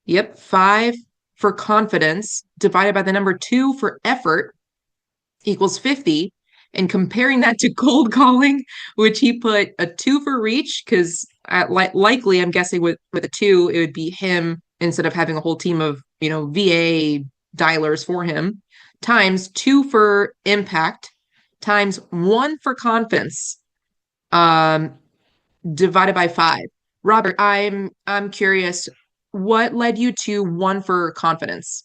Yep. 5 for confidence divided by the number 2 for effort equals 50. And comparing that to cold calling, which he put a 2 for reach, because likely I'm guessing with a 2, it would be him instead of having a whole team of, VA dialers for him, times 2 for impact, times 1 for confidence, um, divided by 5. Robert, I'm curious, what led you to 1 for confidence?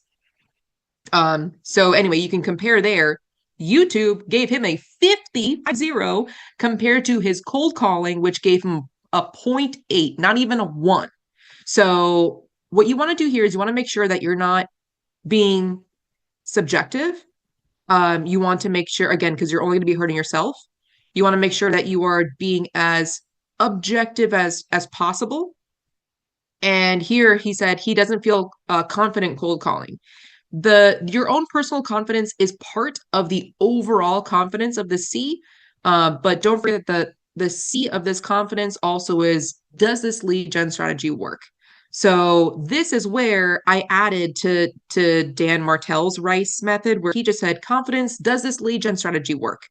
So anyway, you can compare there. YouTube gave him a 50 compared to his cold calling, which gave him a 0.8, not even a 1. So what you want to do here is you want to make sure that you're not being subjective. You want to make sure, again, because you're only going to be hurting yourself. You want to make sure that you are being as objective as possible. And here he said he doesn't feel confident cold calling. Your own personal confidence is part of the overall confidence of the C, but don't forget that the C of this confidence also is, does this lead gen strategy work? So this is where I added to Dan Martell's RICE method, where he just said confidence, does this lead gen strategy work?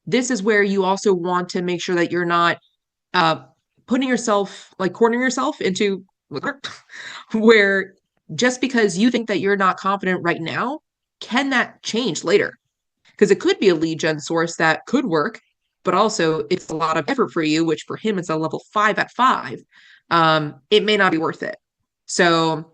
This is where you also want to make sure that you're not uh, putting yourself, like cornering yourself into where just because you think that you're not confident right now, can that change later? Because it could be a lead gen source that could work, but also it's a lot of effort for you, which for him it's a level 5 at 5. It may not be worth it. So,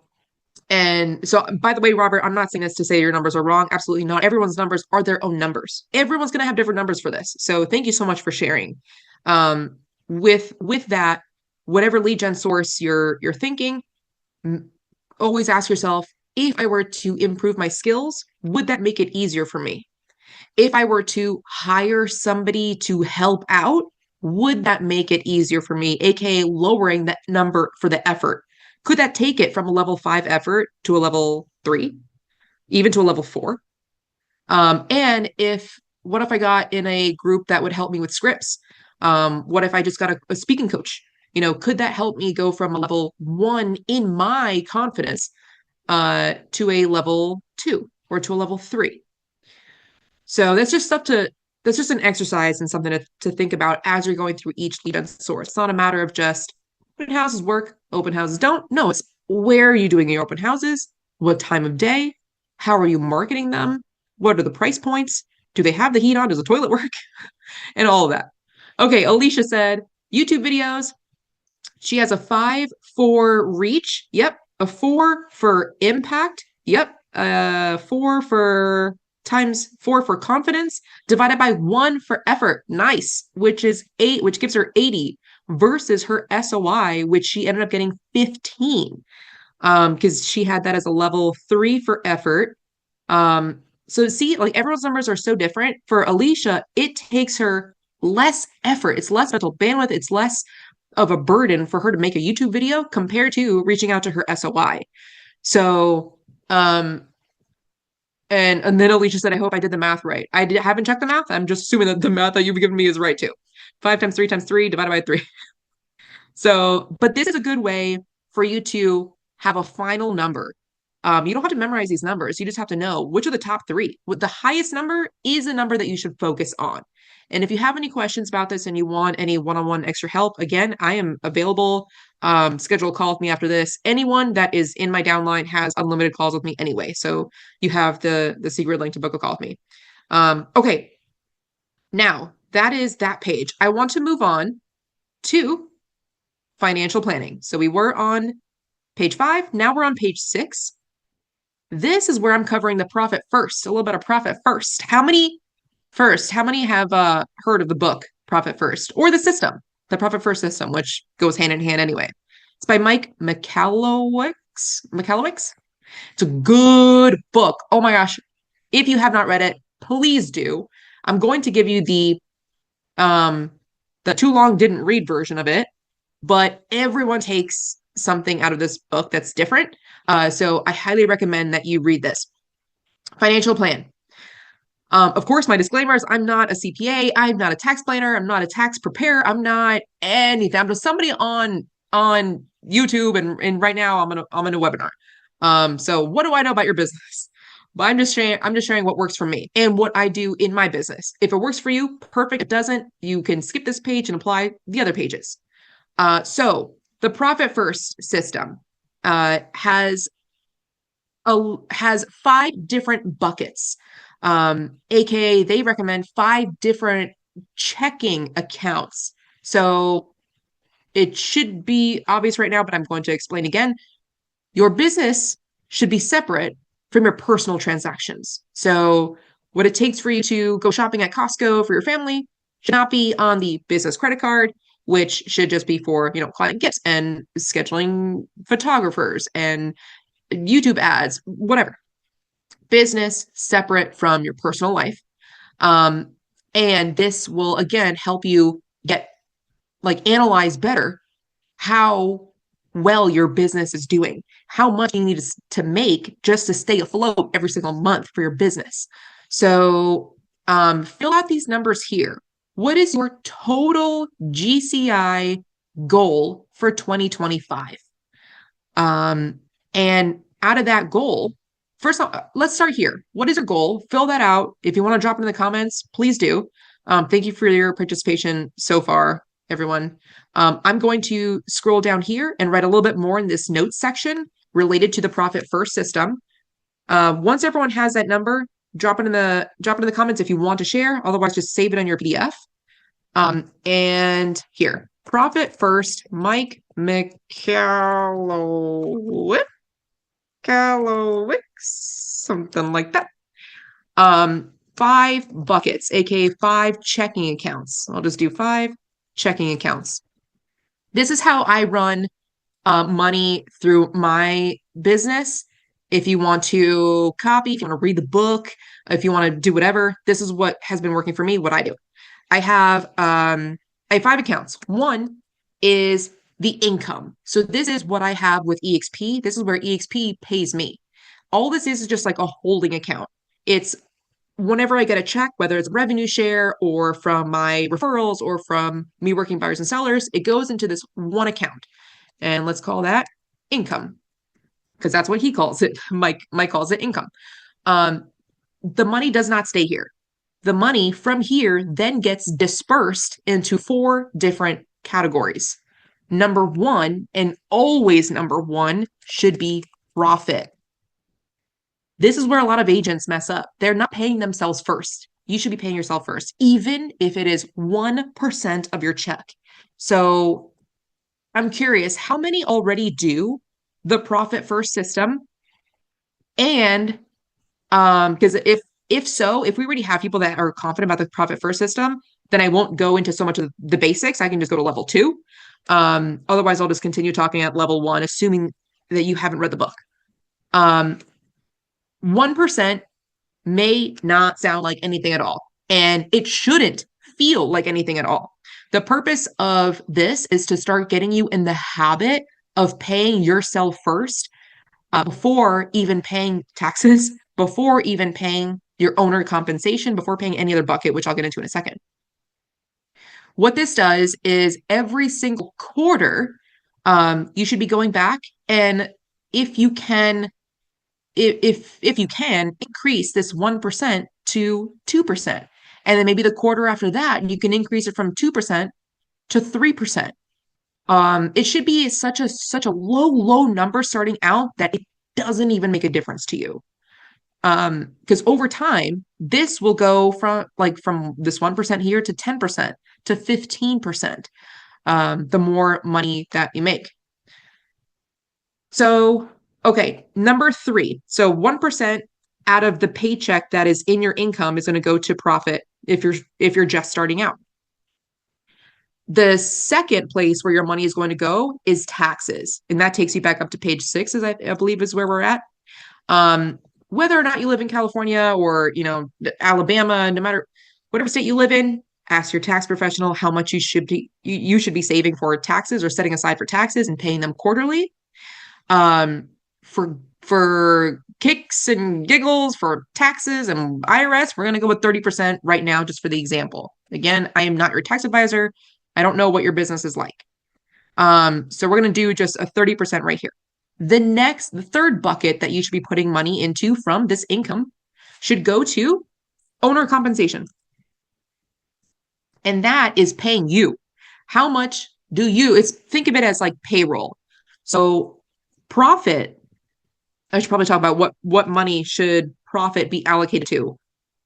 and so, by the way, Robert, I'm not saying this to say your numbers are wrong. Absolutely not. Everyone's numbers are their own numbers. Everyone's going to have different numbers for this. So, thank you so much for sharing. With that, whatever lead gen source you're thinking, always ask yourself, if I were to improve my skills, would that make it easier for me? If I were to hire somebody to help out, would that make it easier for me, aka lowering that number for the effort? Could that take it from a level 5 effort to a level 3, even to a level 4? And what if I got in a group that would help me with scripts? What if I just got a speaking coach? Could that help me go from a level 1 in my confidence to a level 2 or to a level 3? So that's just an exercise and something to think about as you're going through each lead source. It's not a matter of just open houses work, open houses don't. No, it's where are you doing your open houses? What time of day? How are you marketing them? What are the price points? Do they have the heat on? Does the toilet work? And all of that. Okay, Alicia said YouTube videos. She has a 5 for reach. Yep. A 4 for impact. Yep. 4 for times 4 for confidence divided by 1 for effort. Nice. Which is 8, which gives her 80 versus her SOI, which she ended up getting 15. Because she had that as a level 3 for effort. So see, like everyone's numbers are so different. For Alicia, it takes her less effort. It's less mental bandwidth. It's less of a burden for her to make a YouTube video compared to reaching out to her SOI. So, and then Alicia said, I hope I did the math right. Haven't checked the math. I'm just assuming that the math that you've given me is right too. 5 times 3 times 3 divided by 3. So, but this is a good way for you to have a final number. You don't have to memorize these numbers. You just have to know which are the top 3. The highest number is a number that you should focus on. And if you have any questions about this and you want any one-on-one extra help, again, I am available. Schedule a call with me after this. Anyone that is in my downline has unlimited calls with me anyway. So you have the secret link to book a call with me. Okay. Now, that is that page. I want to move on to financial planning. So we were on page 5. Now we're on page 6. This is where I'm covering the profit first, a little bit of profit first. How many have heard of the book Profit First or the system, the Profit First system, which goes hand in hand anyway? It's by Mike Michalowicz. It's a good book. Oh my gosh. If you have not read it, please do. I'm going to give you the too long didn't read version of it, but everyone takes something out of this book that's different. So I highly recommend that you read this. Financial plan. Of course, my disclaimer is I'm not a CPA, I'm not a tax planner, I'm not a tax preparer, I'm not anything. I'm just somebody on YouTube, and right now I'm in a webinar. So what do I know about your business? But I'm just sharing what works for me and what I do in my business. If it works for you, perfect. If it doesn't, you can skip this page and apply the other pages. So the profit first system has 5 different buckets. AKA they recommend 5 different checking accounts. So it should be obvious right now, but I'm going to explain again. Your business should be separate from your personal transactions. So what it takes for you to go shopping at Costco for your family should not be on the business credit card, which should just be for, client gifts and scheduling photographers and YouTube ads, whatever. Business separate from your personal life. And this will again help you analyze better how well your business is doing, how much you need to make just to stay afloat every single month for your business. So fill out these numbers here. What is your total GCI goal for 2025? And out of that goal, first, let's start here. What is your goal? Fill that out. If you want to drop it in the comments, please do. Thank you for your participation so far, everyone. I'm going to scroll down here and write a little bit more in this notes section related to the profit first system. Once everyone has that number, drop it in the comments if you want to share. Otherwise, just save it on your PDF. And here, profit first, Mike McCallowicks, something like that. 5 buckets, aka 5 checking accounts. I'll just do 5 checking accounts. This is how I run money through my business. If you want to copy, if you want to read the book, if you want to do whatever, this is what has been working for me, what I do. I have 5 accounts. One is the income. So this is what I have with EXP. This is where EXP pays me. All this is just like a holding account. It's whenever I get a check, whether it's revenue share or from my referrals or from me working buyers and sellers, it goes into this one account. And let's call that income, because that's what he calls it. Mike calls it income. The money does not stay here. The money from here then gets dispersed into 4 different categories. Number 1, and always number 1, should be profit. This is where a lot of agents mess up. They're not paying themselves first. You should be paying yourself first, even if it is 1% of your check. So I'm curious, how many already do the profit first system? And because if we already have people that are confident about the profit first system, then I won't go into so much of the basics. I can just go to level 2. Otherwise, I'll just continue talking at level 1, assuming that you haven't read the book. 1% may not sound like anything at all, and it shouldn't feel like anything at all. The purpose of this is to start getting you in the habit of paying yourself first before even paying taxes, before even paying your owner compensation, before paying any other bucket, which I'll get into in a second. What this does is every single quarter, you should be going back, and if you can increase this 1% to 2%, and then maybe the quarter after that, you can increase it from 2% to 3%. It should be such a low number starting out that it doesn't even make a difference to you. Because over time, this will go from this 1% here to 10% to 15%, the more money that you make. So, okay, number 3. So 1% out of the paycheck that is in your income is going to go to profit if you're just starting out. The second place where your money is going to go is taxes. And that takes you back up to page 6, as I believe is where we're at. Whether or not you live in California or, Alabama, no matter whatever state you live in, Ask your tax professional how much you should be saving for taxes or setting aside for taxes and paying them quarterly. For kicks and giggles for taxes and IRS, we're going to go with 30% right now, just for the example. Again, I am not your tax advisor. I don't know what your business is like. So we're going to do just a 30% right here. The third bucket that you should be putting money into from this income should go to owner compensation. And that is paying you. How much do you, think of it as like payroll. So profit, I should probably talk about what money should profit be allocated to.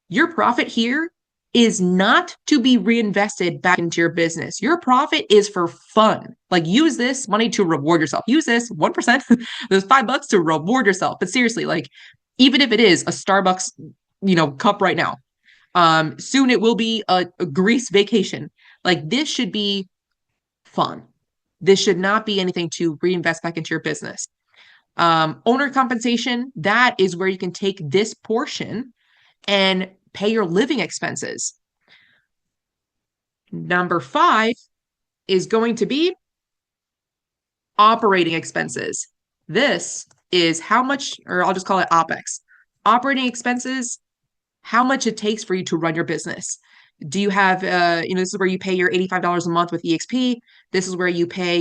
Your profit here is not to be reinvested back into your business. Your profit is for fun. Like, use this money to reward yourself. Use this 1%, those $5 to reward yourself. But seriously, like, even if it is a Starbucks, cup right now, soon it will be a Greece vacation. Like, this should be fun. This should not be anything to reinvest back into your business. Owner compensation, that is where you can take this portion and pay your living expenses. Number 5 is going to be operating expenses. This is how much, or I'll just call it OPEX. Operating expenses, how much it takes for you to run your business. Do you have, this is where you pay your $85 a month with EXP. This is where you pay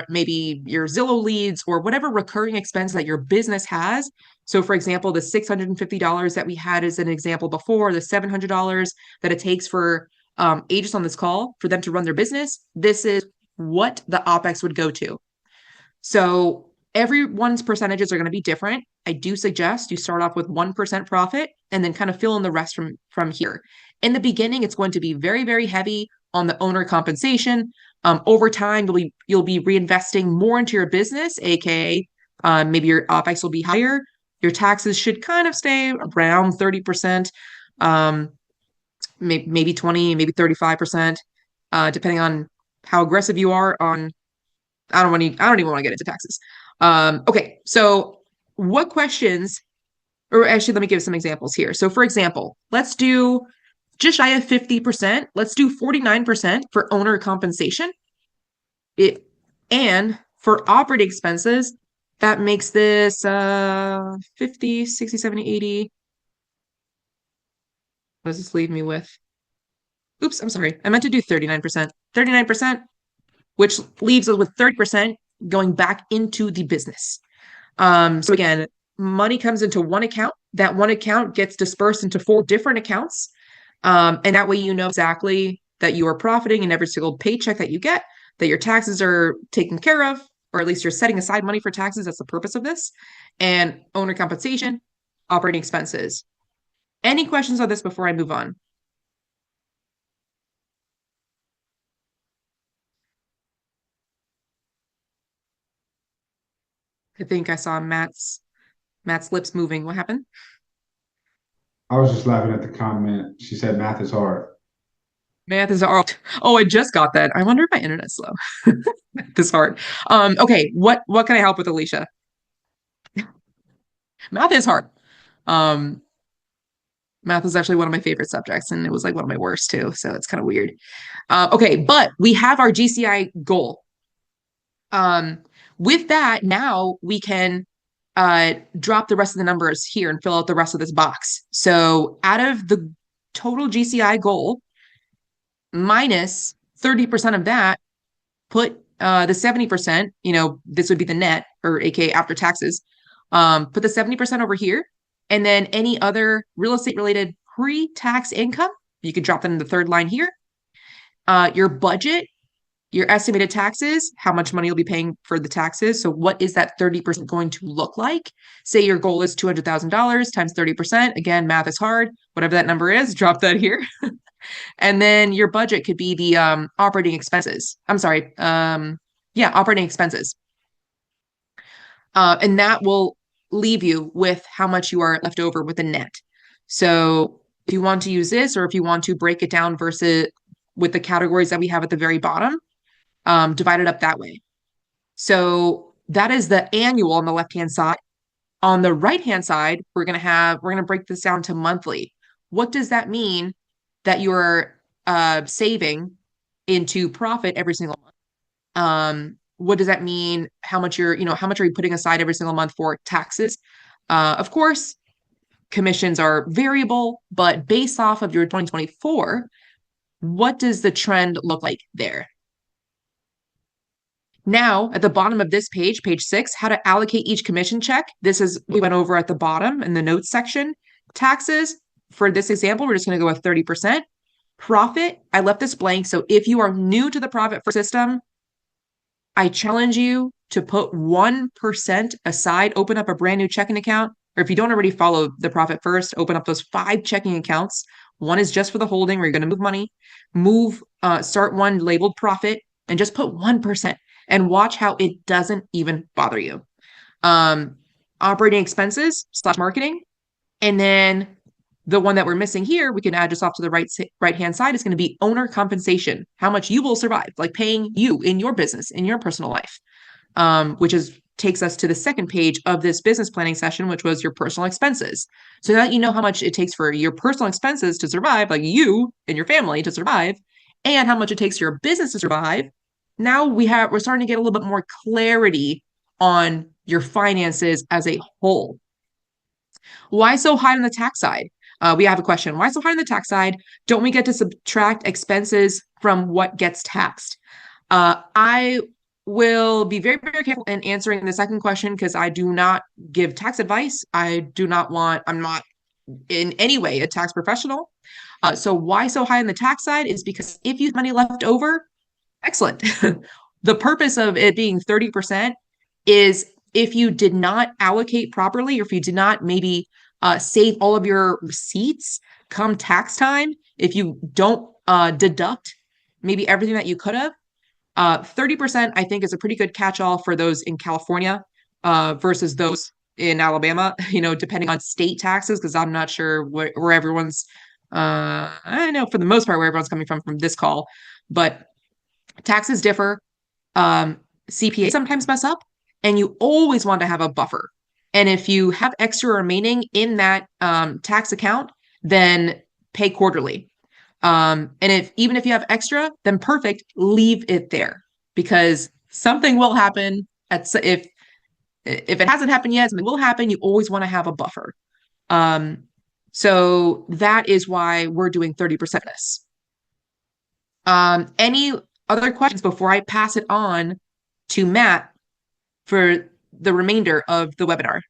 maybe your Zillow leads or whatever recurring expense that your business has. So for example, the $650 that we had as an example before, the $700 that it takes for agents on this call for them to run their business, this is what the OPEX would go to. So everyone's percentages are going to be different. I do suggest you start off with 1% profit and then kind of fill in the rest from here. In the beginning, it's going to be very, very heavy on the owner compensation. Over time, you'll be reinvesting more into your business, aka maybe your OPEX will be higher. Your taxes should kind of stay around 30%, maybe 20, maybe 35%, depending on how aggressive you are on. I don't even want to get into taxes. Okay, so what questions, or actually, let me give some examples here. So for example, let's do just shy of 50%. Let's do 49% for owner compensation. And for operating expenses, that makes this 50, 60, 70, 80. What does this leave me with? Oops, I'm sorry. I meant to do 39%. 39%, which leaves us with 30% going back into the business. So again, money comes into one account. That one account gets dispersed into 4 different accounts. And that way you know exactly that you are profiting in every single paycheck that you get, that your taxes are taken care of, or at least you're setting aside money for taxes. That's the purpose of this. And owner compensation, operating expenses. Any questions on this before I move on? I think I saw Matt's lips moving. What happened? I was just laughing at the comment. She said math is hard. Math is hard. Oh, I just got that. I wonder if my internet's slow. Math is hard. Okay, what can I help with, Alicia? Math is hard. Um, Math is actually one of my favorite subjects, and it was like one of my worst too. So it's kind of weird. Okay, but we have our GCI goal. With that, now we can drop the rest of the numbers here and fill out the rest of this box. So out of the total GCI goal, minus 30% of that, put the 70%, this would be the net, or aka after taxes, put the 70% over here. And then any other real estate related pre-tax income, you could drop that in the third line here. Your budget, your estimated taxes, how much money you'll be paying for the taxes. So what is that 30% going to look like? Say your goal is $200,000 times 30%. Again, math is hard. Whatever that number is, drop that here. And then your budget could be the operating expenses. I'm sorry. Operating expenses. And that will leave you with how much you are left over with the net. So if you want to use this, or if you want to break it down versus with the categories that we have at the very bottom, divide it up that way. So that is the annual on the left-hand side. On the right-hand side, we're going to break this down to monthly. What does that mean that you're saving into profit every single month? What does that mean? How much how much are you putting aside every single month for taxes? Of course, commissions are variable, but based off of your 2024, what does the trend look like there? Now, at the bottom of this page, page 6, how to allocate each commission check. This is, we went over at the bottom in the notes section. Taxes, for this example, we're just going to go with 30%. Profit, I left this blank. So if you are new to the profit first system, I challenge you to put 1% aside, open up a brand new checking account, or if you don't already follow the profit first, open up those 5 checking accounts. One is just for the holding where you're going to move money, start one labeled profit, and just put 1% and watch how it doesn't even bother you. Operating expenses / marketing. And then the one that we're missing here, we can add just off to the right hand side, is going to be owner compensation, how much you will survive, like paying you in your business, in your personal life, which takes us to the second page of this business planning session, which was your personal expenses. So now that you know how much it takes for your personal expenses to survive, like you and your family to survive, and how much it takes for your business to survive, now we're starting to get a little bit more clarity on your finances as a whole. Why so high on the tax side? We have a question. Why so high on the tax side? Don't we get to subtract expenses from what gets taxed? I will be very, very careful in answering the second question because I do not give tax advice. I'm not in any way a tax professional. So why so high on the tax side is because if you have money left over, excellent. The purpose of it being 30% is if you did not allocate properly, or if you did not maybe save all of your receipts come tax time, if you don't deduct maybe everything that you could have, 30% I think is a pretty good catch-all for those in California versus those in Alabama, depending on state taxes, because I'm not sure where everyone's, I know for the most part where everyone's coming from this call, but taxes differ. CPA sometimes mess up, and you always want to have a buffer. And if you have extra remaining in that tax account, then pay quarterly. And even if you have extra, then perfect, leave it there because something will happen. If it hasn't happened yet, something will happen. You always want to have a buffer. So that is why we're doing 30% of this. Any other questions before I pass it on to Matt for the remainder of the webinar?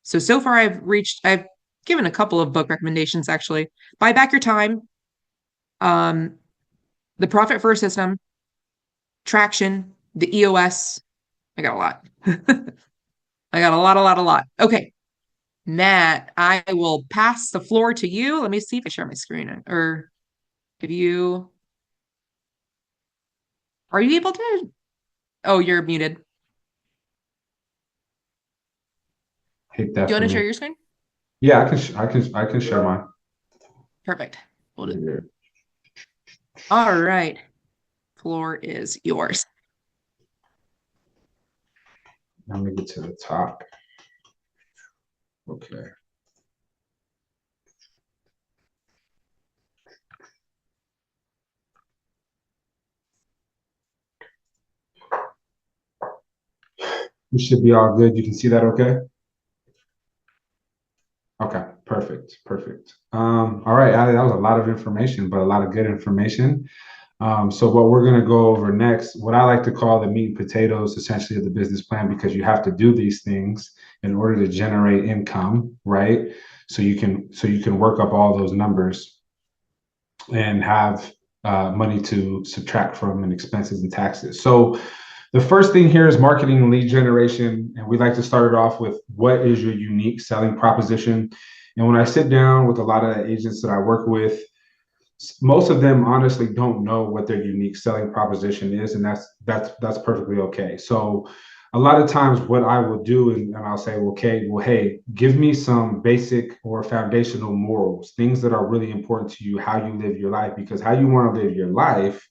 So far I've given a couple of book recommendations actually. Buy Back Your Time, The Profit First System, Traction, the EOS. I got a lot. I got a lot. Okay. Matt, I will pass the floor to you. Let me see if I share my screen or give you. Are you able to? Oh, you're muted. Hit that. Do you want to share your screen? Yeah, I can share mine. Perfect. We'll do. All right. Floor is yours. Let me get to the top. Okay. We should be all good. You can see that okay? Okay, perfect. All right, Ali, that was a lot of information, but a lot of good information. So what we're going to go over next, what I like to call the meat and potatoes, essentially, of the business plan, because you have to do these things in order to generate income, right? So you can work up all those numbers and have money to subtract from and expenses and taxes. So the first thing here is marketing and lead generation. And we like to start it off with what is your unique selling proposition? And when I sit down with a lot of the agents that I work with, most of them honestly don't know what their unique selling proposition is, and that's perfectly okay. So a lot of times what I will do, and I'll say, okay, well, hey, give me some basic or foundational morals, things that are really important to you, how you live your life, because how you want to live your life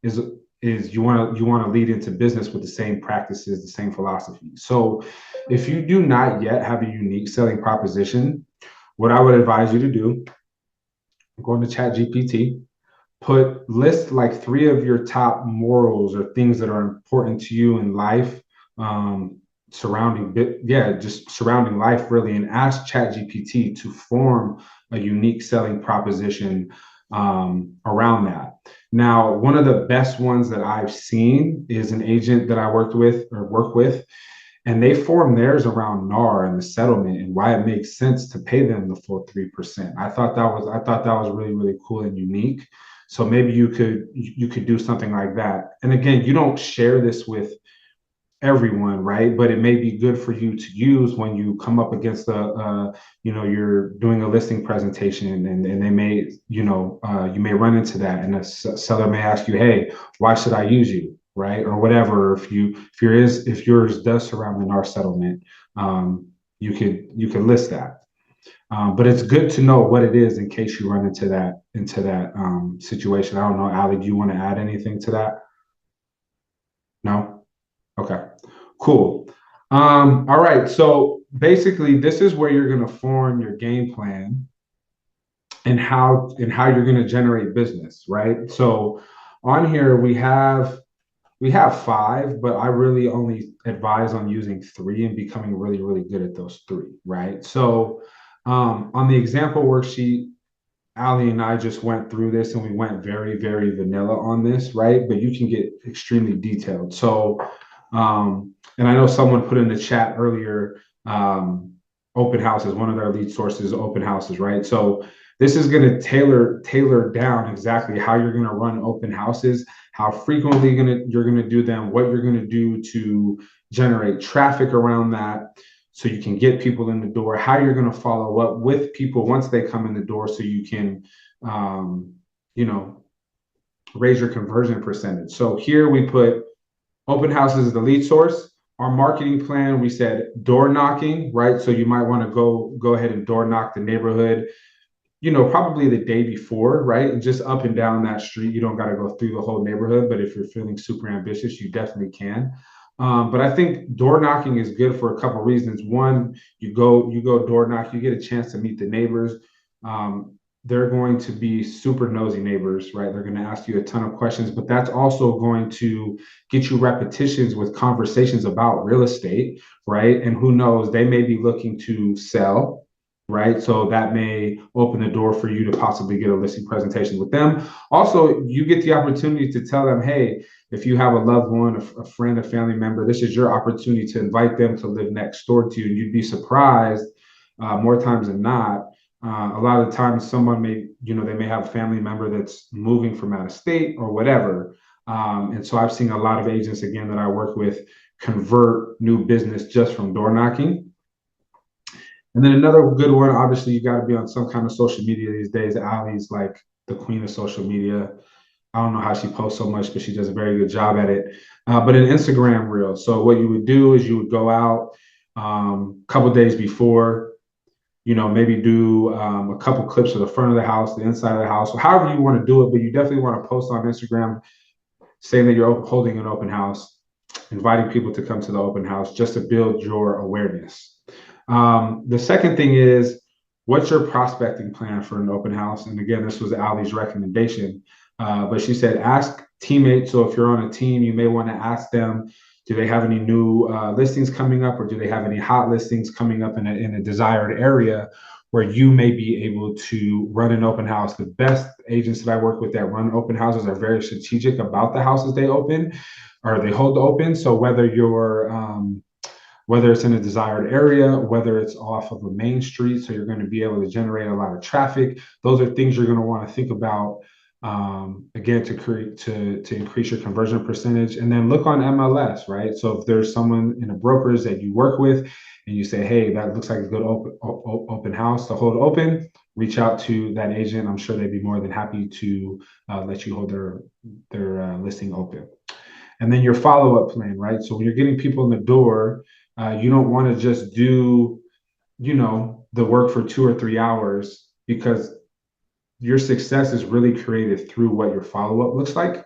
is is you want to lead into business with the same practices, the same philosophy. So if you do not yet have a unique selling proposition, what I would advise you to do, go into Chat GPT, list like three of your top morals or things that are important to you in life, um, just surrounding life really, and ask ChatGPT to form a unique selling proposition around that. Now, one of the best ones that I've seen is an agent that I work with, and they form theirs around NAR and the settlement and why it makes sense to pay them the full 3%. I thought that was really, really cool and unique. So maybe you could do something like that. And again, you don't share this with everyone, right? But it may be good for you to use when you come up against you're doing a listing presentation, and they may, you may run into that, and a seller may ask you, hey, why should I use you? Right? Or whatever. If yours does surround the NAR settlement, you could list that. But it's good to know what it is in case you run into that situation. I don't know, Ali, do you want to add anything to that? No? Okay, cool. All right. So basically, this is where you're going to form your game plan and how you're going to generate business, right? So on here we have five, but I really only advise on using three and becoming really, really good at those three, right? So on the example worksheet, Ali and I just went through this and we went very, very vanilla on this, right? But you can get extremely detailed. So, and I know someone put in the chat earlier, open houses, one of their lead sources, open houses, right? So this is going to tailor down exactly how you're going to run open houses, how frequently you're going to do them, what you're going to do to generate traffic around that, so you can get people in the door, how you're going to follow up with people once they come in the door, so you can, um, you know, raise your conversion percentage. So here we put open houses as the lead source. Our marketing plan, we said door knocking, right? So you might want to go ahead and door knock the neighborhood, probably the day before, right? And just up and down that street. You don't got to go through the whole neighborhood, but if you're feeling super ambitious, you definitely can. But I think door knocking is good for a couple of reasons. One, you go door knock, you get a chance to meet the neighbors. They're going to be super nosy neighbors, right? They're going to ask you a ton of questions, but that's also going to get you repetitions with conversations about real estate, right? And who knows, they may be looking to sell, right? So that may open the door for you to possibly get a listing presentation with them. Also, you get the opportunity to tell them, hey, if you have a loved one, a friend, a family member, this is your opportunity to invite them to live next door to you. And you'd be surprised, more times than not. A lot of the times someone they may have a family member that's moving from out of state or whatever. And so I've seen a lot of agents, again, that I work with convert new business just from door knocking. And then another good one, obviously, you got to be on some kind of social media these days. Ali's like the queen of social media. I don't know how she posts so much, but she does a very good job at it. But an Instagram reel. So what you would do is you would go out a couple days before, maybe do a couple clips of the front of the house, the inside of the house, however you want to do it. But you definitely want to post on Instagram saying that you're holding an open house, inviting people to come to the open house just to build your awareness. The second thing is, what's your prospecting plan for an open house? And again, this was Ali's recommendation, but she said, ask teammates. So if you're on a team, you may want to ask them, do they have any new listings coming up, or do they have any hot listings coming up in a desired area where you may be able to run an open house? The best agents that I work with that run open houses are very strategic about the houses they open or they hold open. So whether it's in a desired area, whether it's off of a main street, so you're going to be able to generate a lot of traffic. Those are things you're going to want to think about, again, to increase your conversion percentage. And then look on MLS, right? So if there's someone in a brokerage that you work with and you say, hey, that looks like a good open house to hold open, reach out to that agent. I'm sure they'd be more than happy to let you hold their listing open. And then your follow-up plan, right? So when you're getting people in the door, you don't want to just do, the work for 2 or 3 hours, because your success is really created through what your follow-up looks like.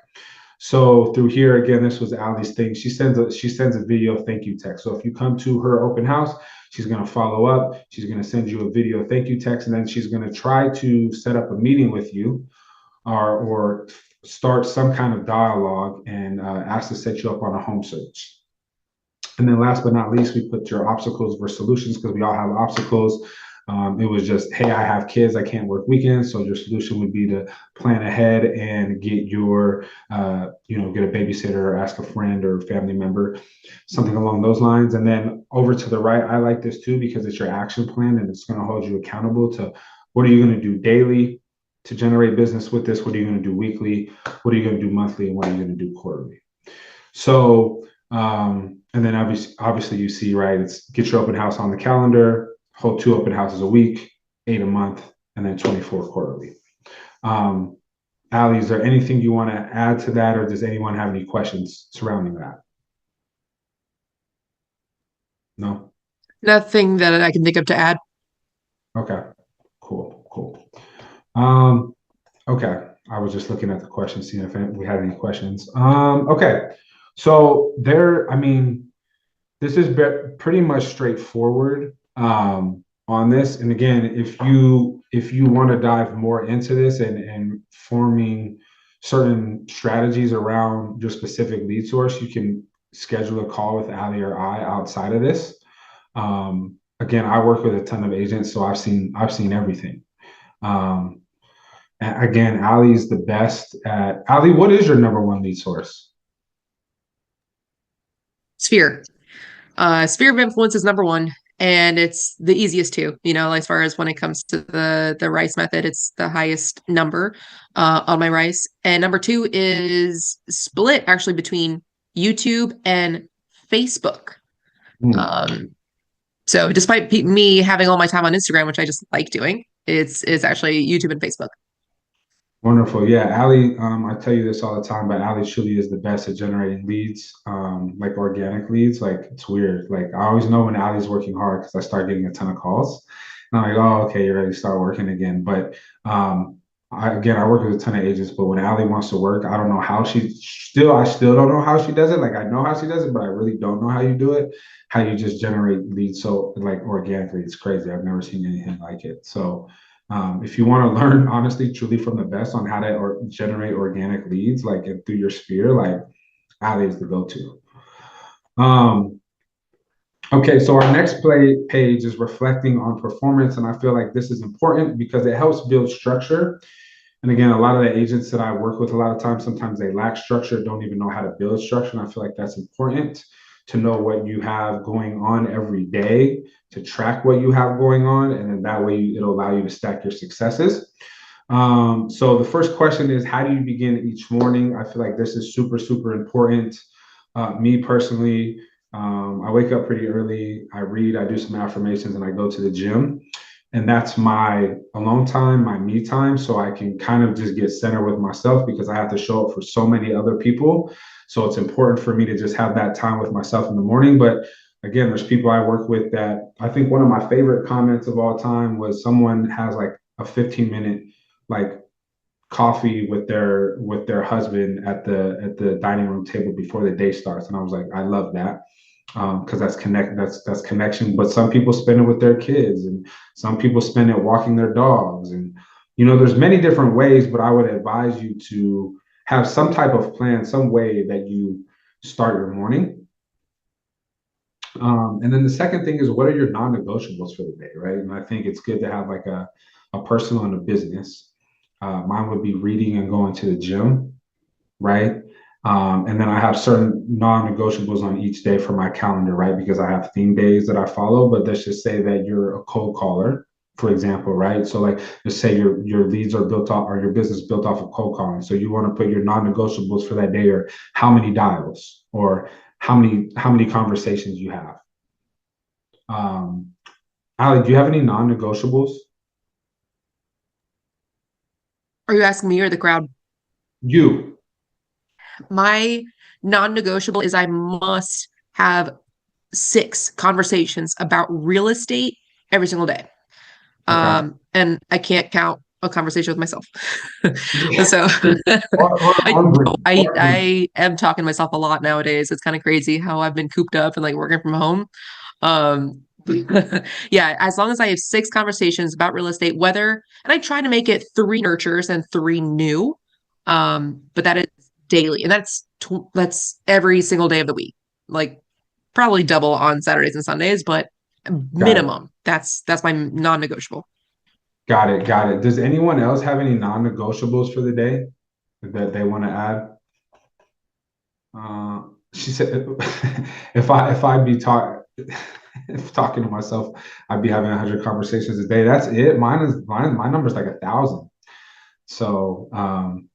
So through here again, this was Allie's thing. She sends a video thank you text. So if you come to her open house, she's going to follow up. She's going to send you a video thank you text, and then she's going to try to set up a meeting with you, or start some kind of dialogue, and ask to set you up on a home search. And then last but not least, we put your obstacles versus solutions, because we all have obstacles. It was just, hey, I have kids, I can't work weekends. So your solution would be to plan ahead and get get a babysitter or ask a friend or family member, something along those lines. And then over to the right, I like this too, because it's your action plan and it's going to hold you accountable to what are you going to do daily to generate business with this? What are you going to do weekly? What are you going to do monthly? And what are you going to do quarterly? So, and then obviously you see, right, it's get your open house on the calendar, hold 2 open houses a week, 8 a month, and then 24 quarterly. Allie, is there anything you want to add to that, or does anyone have any questions surrounding that? No? Nothing that I can think of to add. Okay, cool. Okay, I was just looking at the questions, seeing if we had any questions. Okay, so I mean, this is pretty much straightforward on this. And again, if you want to dive more into this and forming certain strategies around your specific lead source, you can schedule a call with Ali or I outside of this. Again, I work with a ton of agents, so I've seen everything. Again, Ali's the best at. Ali, what is your number one lead source? Sphere. Sphere of influence is number one, and it's the easiest too. As far as when it comes to the rice method, it's the highest number on my rice. And number two is split actually between YouTube and Facebook. So despite me having all my time on Instagram, which I just like doing, it's actually YouTube and Facebook. Wonderful. Yeah, Ali, I tell you this all the time, but Ali truly is the best at generating leads, like organic leads. Like, it's weird. Like, I always know when Ali's working hard because I start getting a ton of calls. And I'm like, oh, okay, you're ready to start working again. But I work with a ton of agents, but when Ali wants to work, I don't know how I still don't know how she does it. Like, I know how she does it, but I really don't know how you do it, how you just generate leads so like organically. It's crazy. I've never seen anything like it. So, if you want to learn honestly, truly from the best on how to generate organic leads, like through your sphere, like Ali is the go-to. Okay, so our next page is reflecting on performance, and I feel like this is important because it helps build structure. And again, a lot of the agents that I work with, a lot of times, sometimes they lack structure, don't even know how to build structure. And I feel like that's important to know what you have going on every day, to track what you have going on, and then that way it'll allow you to stack your successes. So the first question is, how do you begin each morning? I feel like this is super, super important. Me personally, I wake up pretty early, I read, I do some affirmations, and I go to the gym. And that's my alone time, my me time. So I can kind of just get centered with myself because I have to show up for so many other people. So it's important for me to just have that time with myself in the morning. But again, there's people I work with that I think one of my favorite comments of all time was someone has like a 15-minute like coffee with their husband at the dining room table before the day starts. And I was like, I love that. Because that's connection. But some people spend it with their kids, and some people spend it walking their dogs, and there's many different ways. But I would advise you to have some type of plan, some way that you start your morning. And then the second thing is, what are your non-negotiables for the day, right? And I think it's good to have like a personal and a business. Mine would be reading and going to the gym, right? And then I have certain non-negotiables on each day for my calendar, right? Because I have theme days that I follow, but let's just say that you're a cold caller, for example, right? So like, just say your leads are built off, or your business built off of cold calling. So you want to put your non-negotiables for that day, or how many dials, or how many conversations you have. Ali, do you have any non-negotiables? Are you asking me or the crowd? You. My non-negotiable is I must have 6 conversations about real estate every single day. Okay. And I can't count a conversation with myself. Yeah. So Or I hungry. know I am talking to myself a lot nowadays. It's kind of crazy how I've been cooped up and like working from home. Um, yeah, as long as I have 6 conversations about real estate, whether, and I try to make it 3 nurtures and 3 new. But that is daily, and that's every single day of the week. Like probably double on Saturdays and Sundays, but Got it. minimum. That's my non-negotiable. Got it. Got it. Does anyone else have any non-negotiables for the day that they want to add? Uh, she said, if I be if talking to myself, I'd be having 100 conversations a day. That's it. My number's like 1,000. So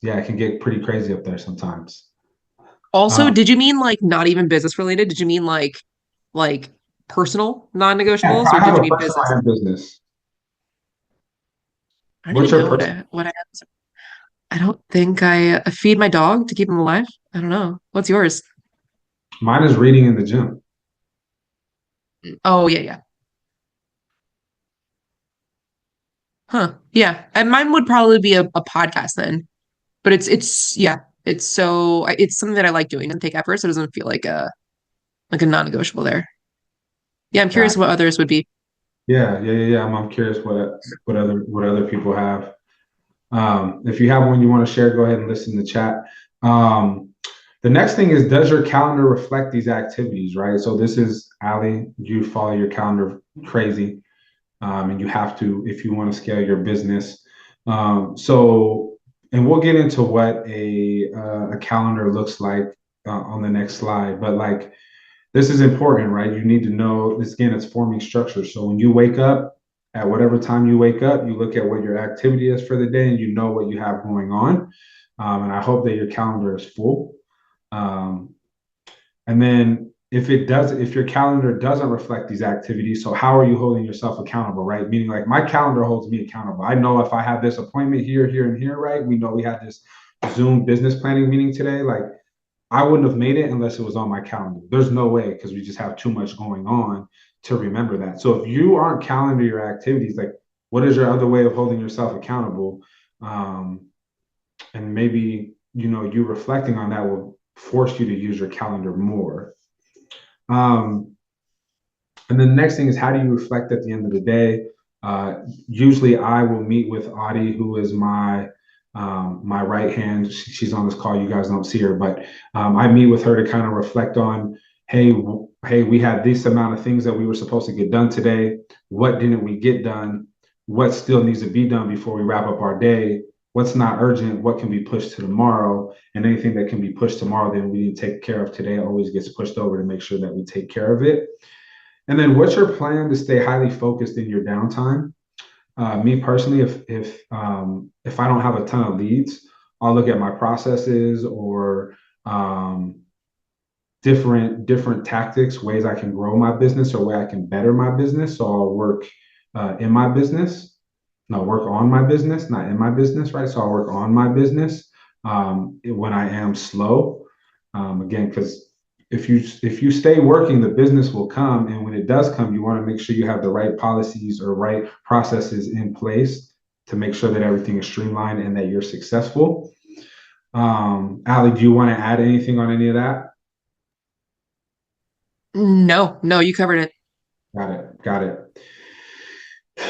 yeah, it can get pretty crazy up there sometimes. Also, Um, did you mean like not even business related? Did you mean like personal yeah, non-negotiables, I or have did you a mean personal business? and business. I don't What's even your know personal? what I answered. I don't think I feed my dog to keep him alive. I don't know. What's yours? Mine is reading in the gym. Oh, yeah, yeah. Huh. Yeah. And mine would probably be a podcast then. But it's yeah, it's something that I like doing. It doesn't take effort, so it doesn't feel like a non-negotiable there. Yeah, I'm Got curious it. what others would be. Yeah. I'm curious what other people have. If you have one you want to share, go ahead and listen in the chat. Um, the next thing is, does your calendar reflect these activities, right? So this is Ali, you follow your calendar crazy, and you have to if you want to scale your business. And we'll get into what a calendar looks like on the next slide. But like this is important, right? You need to know this again, it's forming structure. So when you wake up, at whatever time you wake up, you look at what your activity is for the day and you know what you have going on. And I hope that your calendar is full. Um, and then if your calendar doesn't reflect these activities, so how are you holding yourself accountable, right? Meaning like my calendar holds me accountable. I know if I have this appointment here, and here, right? We know we had this Zoom business planning meeting today. Like I wouldn't have made it unless it was on my calendar. There's no way because we just have too much going on to remember that. So if you aren't calendar your activities, like what is your other way of holding yourself accountable? Um, and maybe you reflecting on that will force you to use your calendar more. Um, and then the next thing is, how do you reflect at the end of the day? Usually I will meet with Audie, who is my right hand. She's on this call. You guys don't see her, but I meet with her to kind of reflect on, hey, we had this amount of things that we were supposed to get done today. What didn't we get done? What still needs to be done before we wrap up our day? What's not urgent? What can be pushed to tomorrow? And anything that can be pushed tomorrow, then we need to take care of today, always gets pushed over to make sure that we take care of it. And then what's your plan to stay highly focused in your downtime? Me personally, if I don't have a ton of leads, I'll look at my processes or um, different tactics, ways I can grow my business or way I can better my business. So I'll work in my business, no, work on my business, not in my business, right? So I'll work on my business when I am slow. Again, because if you stay working, the business will come, and when it does come, you want to make sure you have the right policies or right processes in place to make sure that everything is streamlined and that you're successful. Ali, do you want to add anything on any of that? No, no, you covered it. Got it.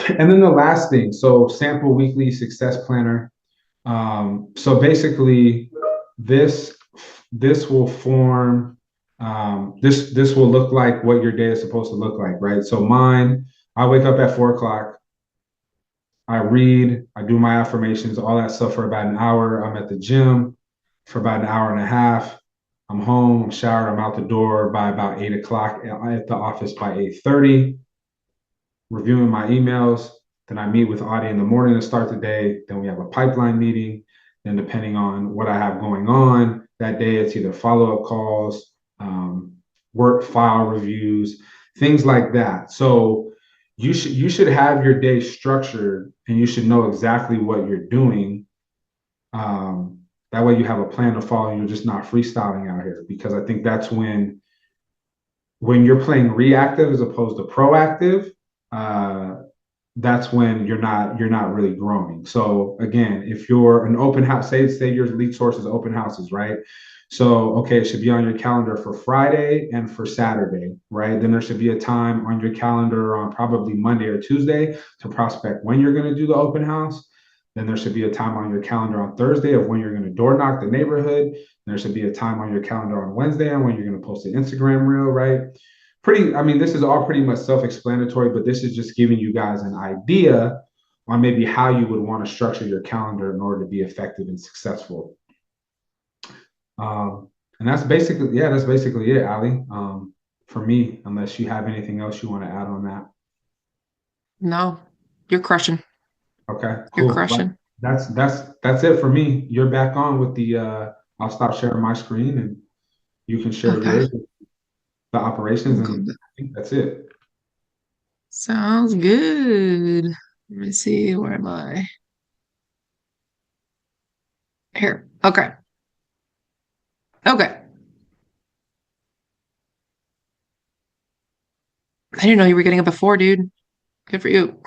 And then the last thing, so sample weekly success planner. So basically, this this will form this will look like what your day is supposed to look like, right? So mine, I wake up at 4 o'clock. I read, I do my affirmations, all that stuff for about an hour. I'm at the gym for about an hour and a half. I'm home, I'm showered, I'm out the door by about 8 o'clock. At the office by 8:30, reviewing my emails. Then I meet with Audie in the morning to start the day. Then we have a pipeline meeting. Then, depending on what I have going on that day, it's either follow up calls, work file reviews, things like that. So you should have your day structured, and you should know exactly what you're doing. That way, you have a plan to follow. And you're just not freestyling out here, because I think that's when you're playing reactive as opposed to proactive. Uh, that's when you're not really growing. So again, if you're an open house, say your lead source is open houses, right? So okay, it should be on your calendar for Friday and for Saturday, right? Then there should be a time on your calendar on probably Monday or Tuesday to prospect when you're going to do the open house. Then there should be a time on your calendar on Thursday of when you're going to door knock the neighborhood. There should be a time on your calendar on Wednesday on when you're going to post an Instagram reel, right? I mean, this is all pretty much self-explanatory, but this is just giving you guys an idea on maybe how you would want to structure your calendar in order to be effective and successful. And that's basically it, Ali. For me, unless you have anything else you want to add on that. No, you're crushing. Okay, You're cool. Well, crushing. that's it for me. You're back on with the I'll stop sharing my screen and you can share Okay. yours, the operations, and I think that's it. Sounds good. Let me see. Where am I? Here. Okay. Okay. I didn't know you were getting up at 4, dude. Good for you.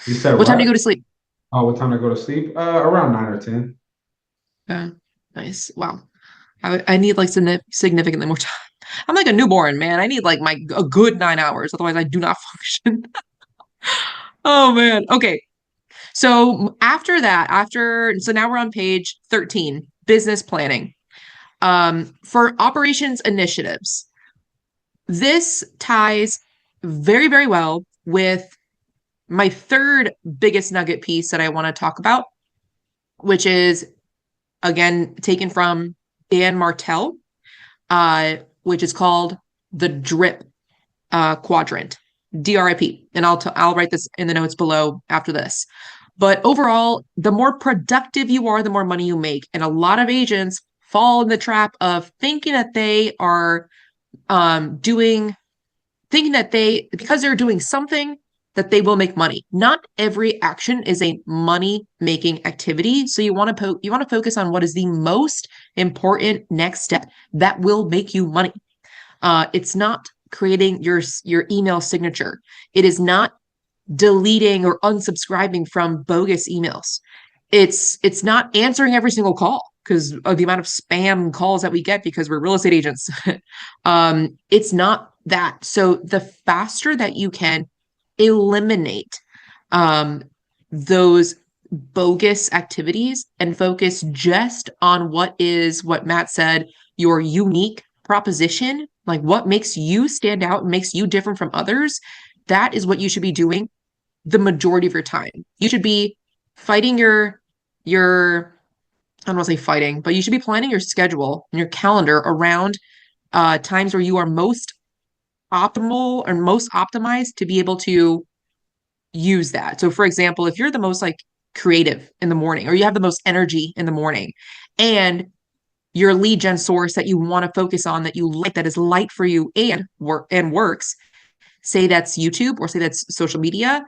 You said What time do you what? go to sleep? Oh, what time to go to sleep? Around 9 or 10. Yeah. Nice. Wow. I need like significantly more time. I'm like a newborn, man. I need like a good 9 hours. Otherwise, I do not function. Oh man. Okay. So after that, so now we're on page 13, business planning. For operations initiatives, this ties very, very well with my third biggest nugget piece that I want to talk about, which is again taken from Dan Martell, which is called the DRIP quadrant, DRIP. And I'll write this in the notes below after this. But overall, the more productive you are, the more money you make. And a lot of agents fall in the trap of thinking that they are thinking that because they're doing something, that they will make money. Not every action is a money-making activity. So you want to focus on what is the most important next step that will make you money. It's not creating your email signature. It is not deleting or unsubscribing from bogus emails. It's not answering every single call because of the amount of spam calls that we get because we're real estate agents. It's not that. So the faster that you can eliminate those bogus activities and focus just on what Matt said, your unique proposition, like what makes you stand out and makes you different from others, that is what you should be doing the majority of your time. You should be fighting your I don't want to say fighting, but you should be planning your schedule and your calendar around times where you are most optimal or most optimized to be able to use that. So for example, if you're the most like creative in the morning or you have the most energy in the morning and your lead gen source that you want to focus on that you like that is light for you and works, say that's YouTube or say that's social media,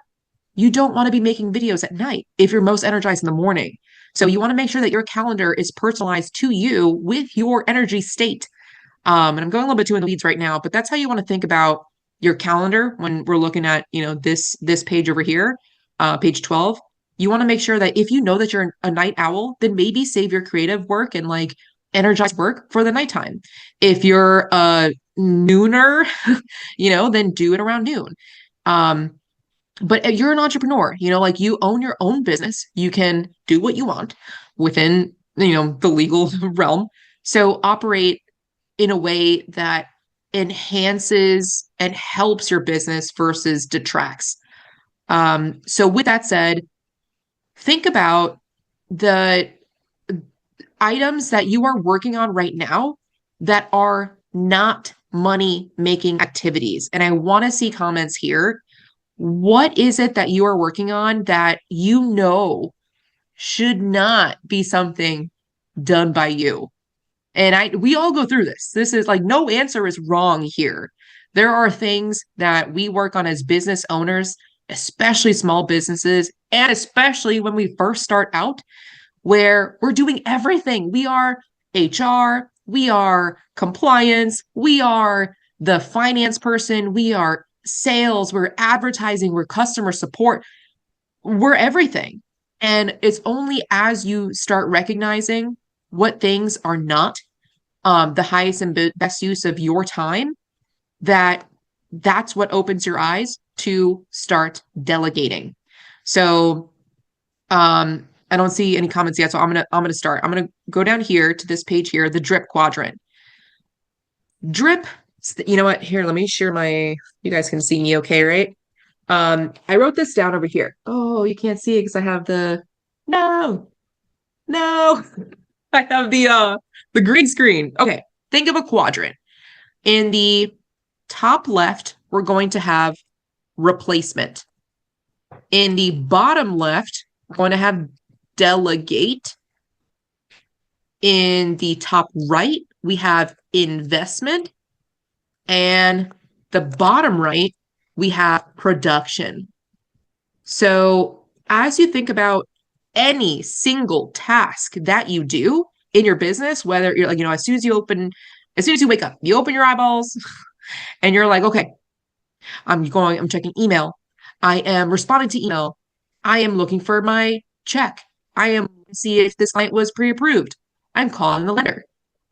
you don't want to be making videos at night if you're most energized in the morning. So you want to make sure that your calendar is personalized to you with your energy state. And I'm going a little bit too in the weeds right now, but that's how you want to think about your calendar when we're looking at, this page over here, page 12. You want to make sure that if you know that you're a night owl, then maybe save your creative work and like energized work for the nighttime. If you're a nooner, then do it around noon. But you're an entrepreneur, like you own your own business. You can do what you want within, the legal realm. So operate in a way that enhances and helps your business versus detracts. So with that said, think about the items that you are working on right now that are not money making activities. And I want to see comments here. What is it that you are working on that should not be something done by you? And we all go through this. This is like no answer is wrong here. There are things that we work on as business owners, especially small businesses, and especially when we first start out, where we're doing everything. We are HR, we are compliance, we are the finance person, we are sales, we're advertising, we're customer support. we're everything. And it's only as you start recognizing what things are not the highest and best use of your time that that's what opens your eyes to start delegating. So I don't see any comments yet, so I'm gonna start. I'm gonna go down here to this page here, the drip quadrant. Drip, you know what? Here, let me share my, you guys can see me okay, right? I wrote this down over here. Oh, you can't see it because I have the, no, no, I have the green screen. Okay, think of a quadrant. In the top left, we're going to have replacement. In the bottom left, we're going to have delegate. In the top right, we have investment. And the bottom right, we have production. So as you think about any single task that you do in your business, whether you're like, as soon as you wake up, you open your eyeballs and you're like, okay, I'm checking email. I am responding to email. I am looking for my check. I am see if this client was pre-approved. I'm calling the lender.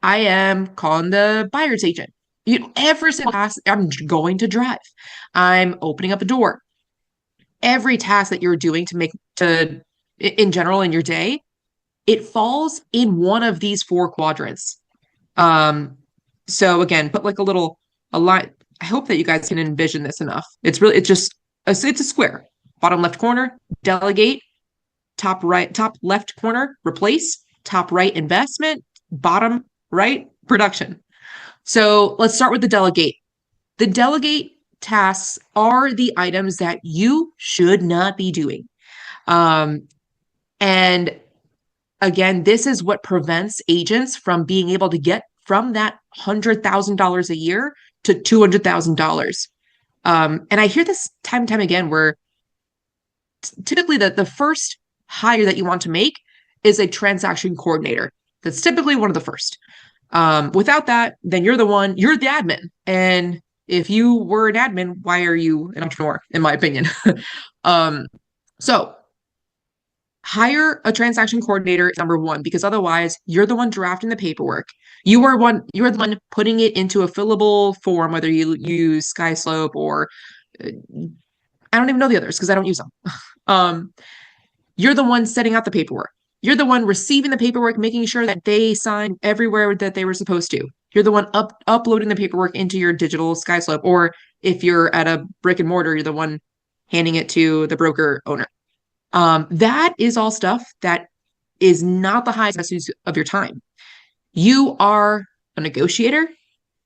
I am calling the buyer's agent. Every single task, I'm going to drive. I'm opening up a door. Every task that you're doing in general in your day, it falls in one of these four quadrants. So again, put like a line. I hope that you guys can envision this enough. It's a square. Bottom left corner, delegate. Top left corner, replace. Top right, investment. Bottom right, production. So let's start with the delegate. The delegate tasks are the items that you should not be doing. And again, this is what prevents agents from being able to get from that $100,000 a year to $200,000. And I hear this time and time again where typically the first hire that you want to make is a transaction coordinator. That's typically one of the first. Without that, then you're the admin. And if you were an admin, why are you an entrepreneur, in my opinion? So hire a transaction coordinator, number one, because otherwise you're the one drafting the paperwork. You're the one putting it into a fillable form, whether you use SkySlope or I don't even know the others because I don't use them. You're the one setting out the paperwork. You're the one receiving the paperwork, making sure that they sign everywhere that they were supposed to. You're the one uploading the paperwork into your digital SkySlope, or if you're at a brick and mortar, you're the one handing it to the broker owner. That is all stuff that is not the highest use of your time. You are a negotiator.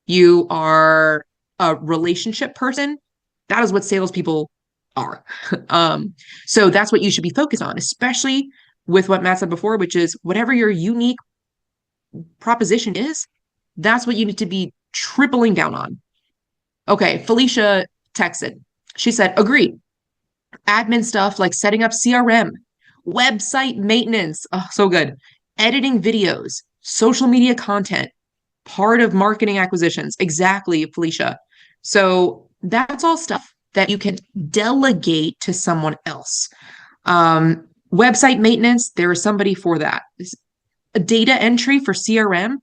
You are a relationship person. That is what salespeople are. So that's what you should be focused on, especially with what Matt said before, which is whatever your unique proposition is, that's what you need to be tripling down on. Okay, Felicia texted. She said, agree. Admin stuff like setting up CRM, website maintenance, oh, so good. Editing videos, social media content, part of marketing acquisitions. Exactly, Felicia. So that's all stuff that you can delegate to someone else. Website maintenance, there is somebody for that. Data entry for CRM,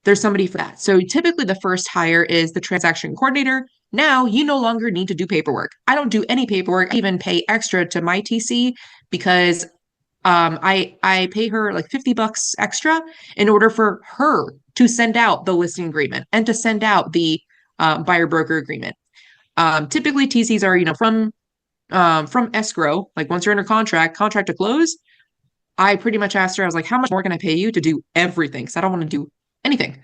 there's somebody for that. So typically the first hire is the transaction coordinator. Now you no longer need to do paperwork. I don't do any paperwork. I even pay extra to my TC because I pay her like $50 extra in order for her to send out the listing agreement and to send out the buyer broker agreement. Typically TCs are, from escrow, like once you're under contract to close, I pretty much asked her, I was like, how much more can I pay you to do everything? Because I don't want to do anything.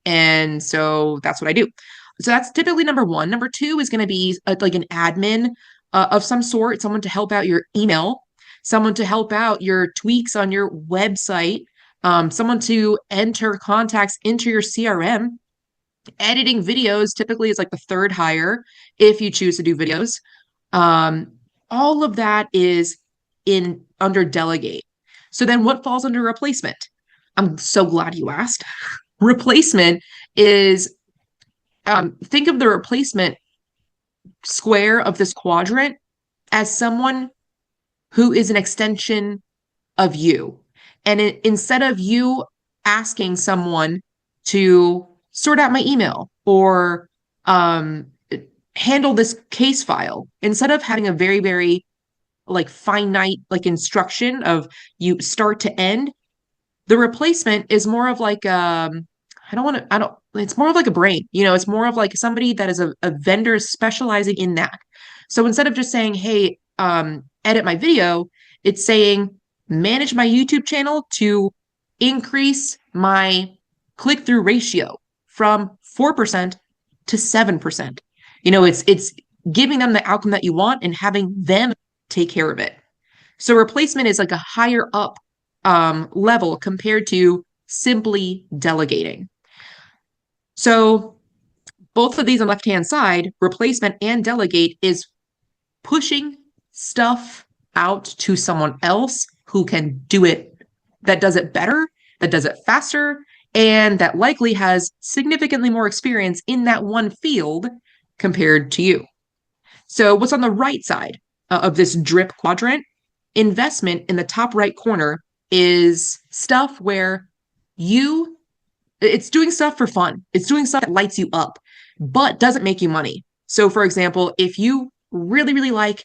And so that's what I do. So that's typically number one. Number two is going to be like an admin of some sort, someone to help out your email, someone to help out your tweaks on your website, someone to enter contacts into your CRM. Editing videos typically is like the third hire if you choose to do videos. All of that is under delegate. So then what falls under replacement? I'm so glad you asked. Replacement is think of the replacement square of this quadrant as someone who is an extension of you. And instead of you asking someone to sort out my email or um, handle this case file, instead of having a very, very like finite like instruction of you start to end, the replacement is more of like I don't it's more of like a brain, it's more of like somebody that is a vendor specializing in that. So instead of just saying, hey, edit my video, it's saying manage my YouTube channel to increase my click-through ratio from 4% to 7%. It's giving them the outcome that you want and having them take care of it. So replacement is like a higher up level compared to simply delegating. So both of these on the left-hand side, replacement and delegate, is pushing stuff out to someone else who can do it, that does it better, that does it faster, and that likely has significantly more experience in that one field compared to you. So what's on the right side of this drip quadrant? Investment in the top right corner is stuff where it's doing stuff for fun. It's doing stuff that lights you up, but doesn't make you money. So, for example, if you really, really like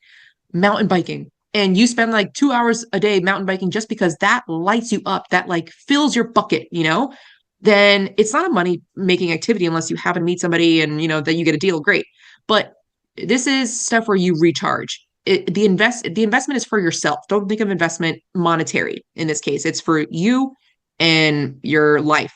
mountain biking and you spend like 2 hours a day mountain biking just because that lights you up, that like fills your bucket, then it's not a money making activity unless you happen to meet somebody and, that you get a deal. Great. But this is stuff where you recharge. The investment is for yourself. Don't think of investment monetary in this case. It's for you and your life.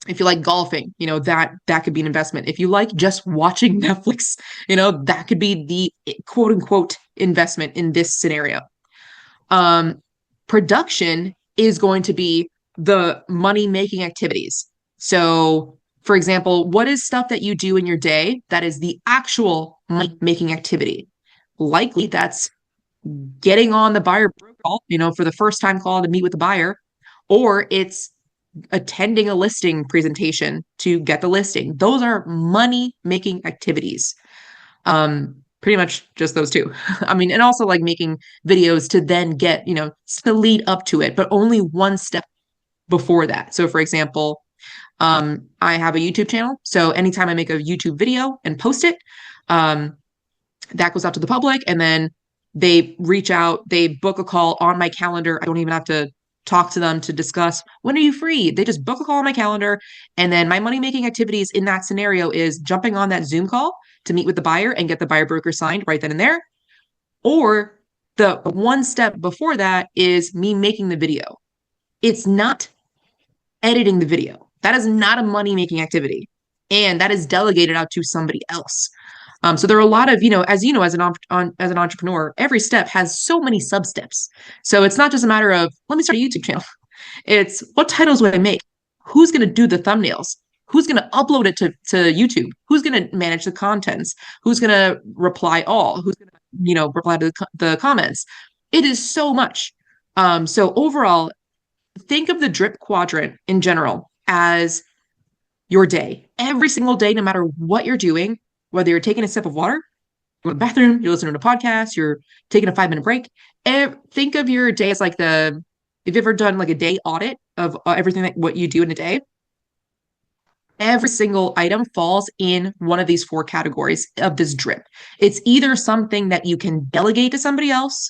If you like golfing, that could be an investment. If you like just watching Netflix, that could be the quote unquote investment in this scenario. Production is going to be the money making activities. So, for example, what is stuff that you do in your day that is the actual money making activity? Likely that's getting on the buyer call, for the first time call to meet with the buyer, or it's attending a listing presentation to get the listing. Those are money making activities. Pretty much just those two. I mean, and also like making videos to then get, to lead up to it, but only one step before that. So for example, I have a YouTube channel. So anytime I make a YouTube video and post it, that goes out to the public, and then they reach out, they book a call on my calendar. I don't even have to talk to them to discuss when are you free. They just book a call on my calendar, and then my money making activities in that scenario is jumping on that Zoom call to meet with the buyer and get the buyer broker signed right then and there. Or the one step before that is me making the video. It's not editing the video. That is not a money making activity, and that is delegated out to somebody else. So there are a lot of, as as an entrepreneur, every step has so many sub steps. So it's not just a matter of, let me start a YouTube channel. It's what titles would I make? Who's going to do the thumbnails? Who's going to upload it to YouTube? Who's going to manage the contents? Who's going to reply all? Who's going to, reply to the comments? It is so much. So overall, think of the drip quadrant in general as your day. Every single day, no matter what you're doing, whether you're taking a sip of water, you're in the bathroom, you're listening to a podcast, you're taking a 5-minute break. Think of your day as like if you've ever done like a day audit of everything that what you do in a day, every single item falls in one of these 4 categories of this drip. It's either something that you can delegate to somebody else,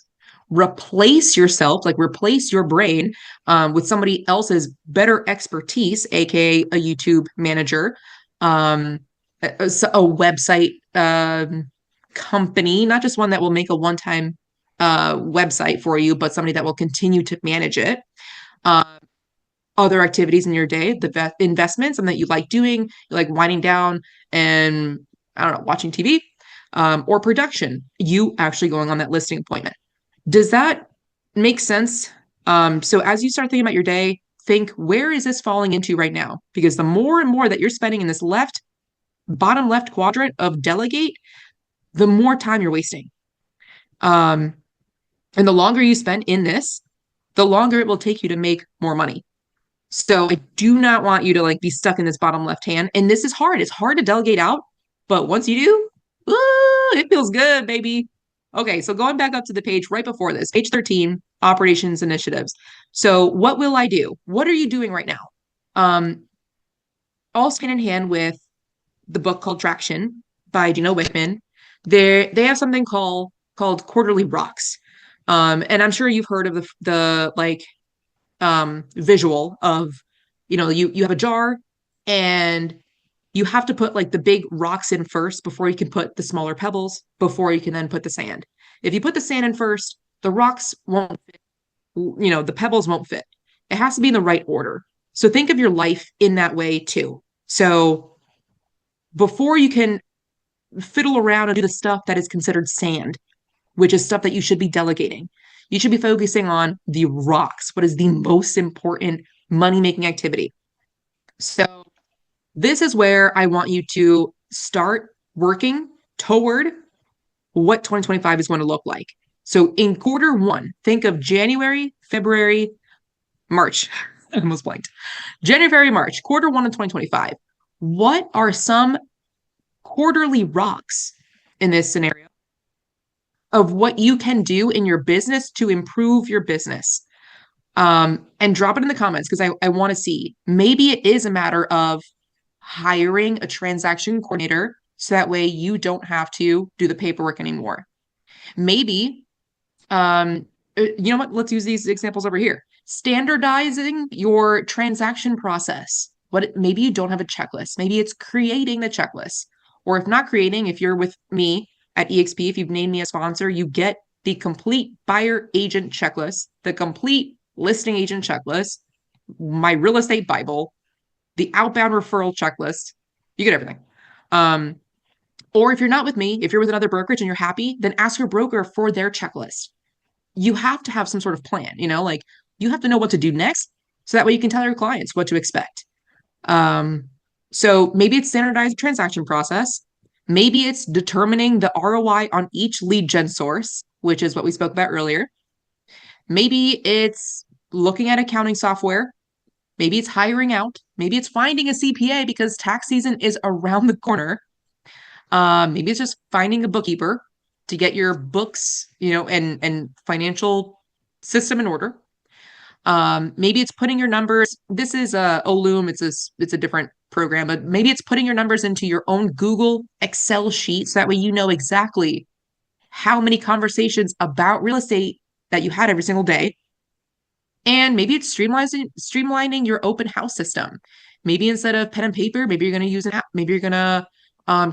replace yourself, like replace your brain with somebody else's better expertise, aka a YouTube manager, a website company, not just one that will make a one-time website for you, but somebody that will continue to manage it. Other activities in your day, the investments, something that you like doing, you like winding down and, I don't know, watching TV, or production, you actually going on that listing appointment. Does that make sense? So as you start thinking about your day, think, where is this falling into right now? Because the more and more that you're spending in this bottom left quadrant of delegate, the more time you're wasting. And the longer you spend in this, the longer it will take you to make more money. So I do not want you to like be stuck in this bottom left hand. And this is hard. It's hard to delegate out, but once you do, ooh, it feels good, baby. Okay, so going back up to the page right before this, page 13, operations initiatives. So what will I do? What are you doing right now? Um, all hand in hand with the book called Traction by Gino Wickman. They have something called quarterly rocks. And I'm sure you've heard of the like visual of, you have a jar and you have to put like the big rocks in first before you can put the smaller pebbles, before you can then put the sand. If you put the sand in first, the rocks won't fit, the pebbles won't fit. It has to be in the right order. So think of your life in that way too. So before you can fiddle around and do the stuff that is considered sand, which is stuff that you should be delegating, you should be focusing on the rocks. What is the most important money making activity? So this is where I want you to start working toward what 2025 is going to look like. So in quarter one, think of January, February, March. I almost blanked. January, February, March, quarter one of 2025. What are some quarterly rocks in this scenario of what you can do in your business to improve your business? And drop it in the comments because I want to see. Maybe it is a matter of hiring a transaction coordinator so that way you don't have to do the paperwork anymore. Maybe, you know what? Let's use these examples over here. Standardizing your transaction process. Maybe you don't have a checklist. Maybe it's creating the checklist. Or if not creating, if you're with me at EXP, if you've named me a sponsor, you get the complete buyer agent checklist, the complete listing agent checklist, my real estate Bible, the outbound referral checklist. You get everything. Or if you're not with me, if you're with another brokerage and you're happy, then ask your broker for their checklist. You have to have some sort of plan, like you have to know what to do next so that way you can tell your clients what to expect. So maybe it's standardized transaction process. Maybe it's determining the ROI on each lead gen source, which is what we spoke about earlier. Maybe it's looking at accounting software. Maybe it's hiring out. Maybe it's finding a CPA because tax season is around the corner. Maybe it's just finding a bookkeeper to get your books, and financial system in order. Maybe it's putting your numbers. This is Loom. It's a different program, but maybe it's putting your numbers into your own Google Excel sheet so that way you know exactly how many conversations about real estate that you had every single day. And maybe it's streamlining your open house system. Maybe instead of pen and paper, maybe you're going to use an app. Maybe you're going to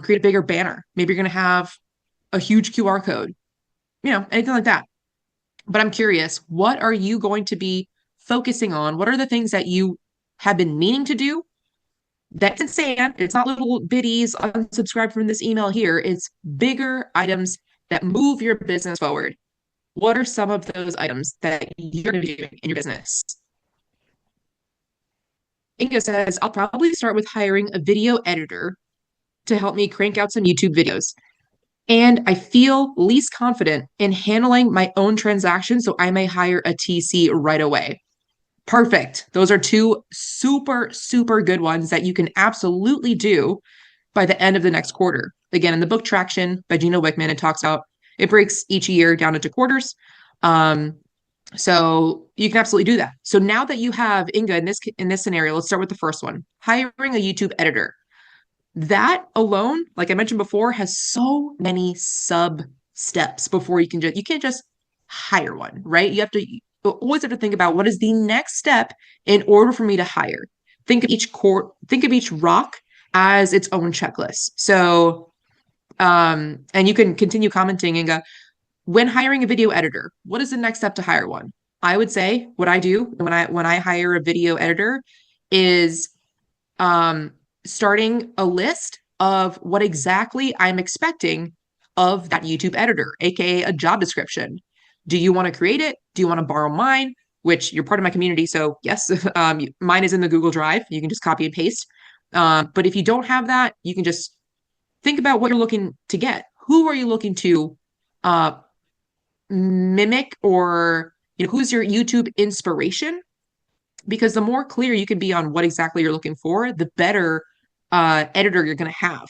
create a bigger banner. Maybe you're going to have a huge QR code, anything like that. But I'm curious, what are you going to be focusing on? What are the things that you have been meaning to do? That's insane. It's not little biddies, unsubscribe from this email here. It's bigger items that move your business forward. What are some of those items that you're going to be doing in your business? Inga says, I'll probably start with hiring a video editor to help me crank out some YouTube videos. And I feel least confident in handling my own transactions, so I may hire a TC right away. Perfect. Those are two super, super good ones that you can absolutely do by the end of the next quarter. Again, in the book Traction by Gino Wickman, it breaks each year down into quarters. So you can absolutely do that. So now that you have Inga in this scenario, let's start with the first one, hiring a YouTube editor. That alone, like I mentioned before, has so many sub steps before you can't just hire one, right? You always have to think about what is the next step in order for me to hire. Think of each rock as its own checklist. So, and you can continue commenting and go, when hiring a video editor, what is the next step to hire one? I would say what I do when I hire a video editor is starting a list of what exactly I'm expecting of that YouTube editor, aka a job description. Do you want to create it? Do you want to borrow mine? Which you're part of my community, so yes, mine is in the Google Drive. You can just copy and paste. But if you don't have that, you can just think about what you're looking to get. Who are you looking to mimic, or who's your YouTube inspiration? Because the more clear you can be on what exactly you're looking for, the better editor you're going to have.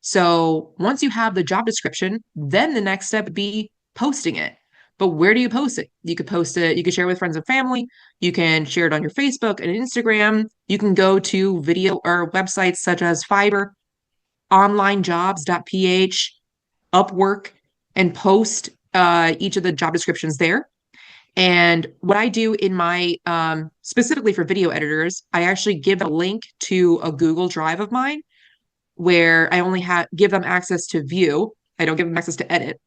So once you have the job description, then the next step would be posting it. But where do you post it? You could post it, you could share with friends and family, you can share it on your Facebook and Instagram. You can go to video or websites such as Fiverr, onlinejobs.ph, Upwork, and post each of the job descriptions there. And what I do in my specifically for video editors, I actually give a link to a Google Drive of mine where I only give them access to view. I don't give them access to edit,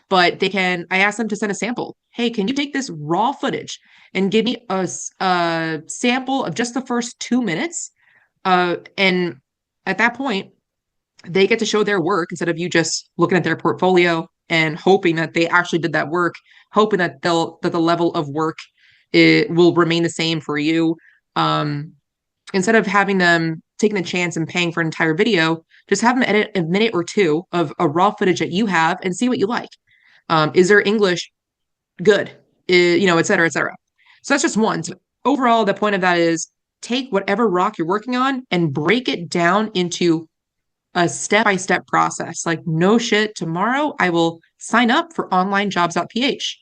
but I ask them to send a sample. Hey, can you take this raw footage and give me a sample of just the first 2 minutes? And at that point, they get to show their work instead of you just looking at their portfolio and hoping that they actually did that work, hoping that the level of work it will remain the same for you. Um, Instead of having them taking the chance and paying for an entire video, just have them edit a minute or two of a raw footage that you have and see what you like. Is their English good? Et cetera, et cetera. So that's just one. So overall, the point of that is take whatever rock you're working on and break it down into a step-by-step process. Like, no shit, tomorrow I will sign up for onlinejobs.ph.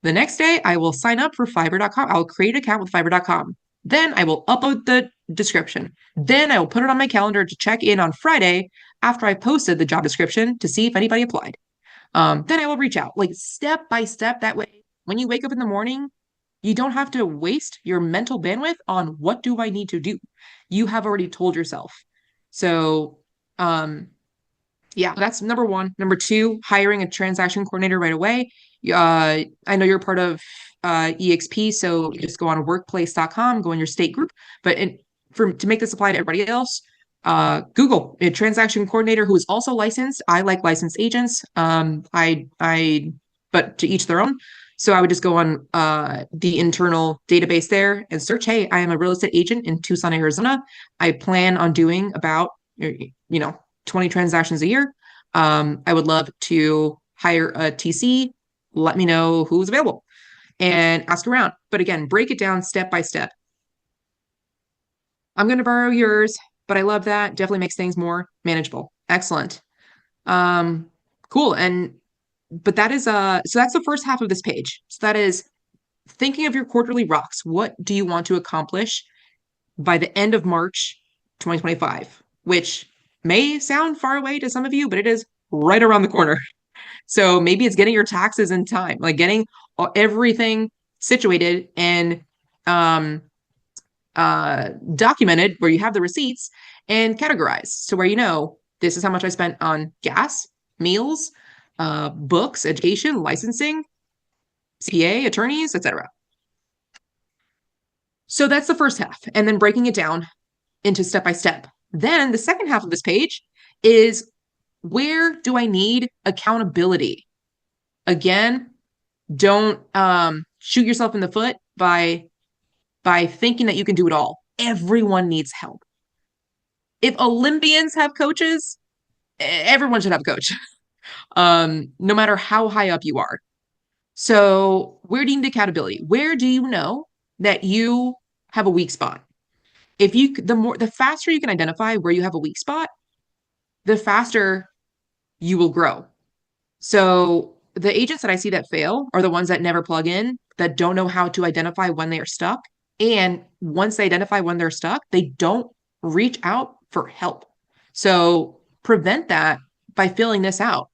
The next day, I will sign up for Fiverr.com. I'll create an account with Fiverr.com. Then I will upload the description. Then I will put it on my calendar to check in on Friday after I posted the job description to see if anybody applied. Then I will reach out, like step by step. That way, when you wake up in the morning, you don't have to waste your mental bandwidth on what do I need to do. You have already told yourself. So, yeah, that's number one. Number two, hiring a transaction coordinator right away. I know you're part of EXP, so you just go on workplace.com, go in your state group. But to make this apply to everybody else, Google a transaction coordinator who is also licensed. I like licensed agents. But to each their own. So I would just go on the internal database there and search, hey, I am a real estate agent in Tucson, Arizona. I plan on doing about, 20 transactions a year. I would love to hire a TC. Let me know who's available and ask around. But again, break it down step by step. I'm going to borrow yours, but I love that. Definitely makes things more manageable. Excellent. Cool. But that is so that's the first half of this page. So that is thinking of your quarterly rocks. What do you want to accomplish by the end of March 2025, which may sound far away to some of you, but it is right around the corner. So maybe it's getting your taxes in time, like getting everything situated and documented where you have the receipts and categorized. So where this is how much I spent on gas, meals, books, education, licensing, CPA, attorneys, etc. So that's the first half, and then breaking it down into step by step. Then the second half of this page is, where do I need accountability? Again, don't shoot yourself in the foot by thinking that you can do it all. Everyone needs help. If Olympians have coaches, everyone should have a coach, no matter how high up you are. So where do you need accountability? Where do you know that you have a weak spot? The faster you can identify where you have a weak spot, the faster you will grow. So the agents that I see that fail are the ones that never plug in, that don't know how to identify when they are stuck. And once they identify when they're stuck, they don't reach out for help. So prevent that by filling this out.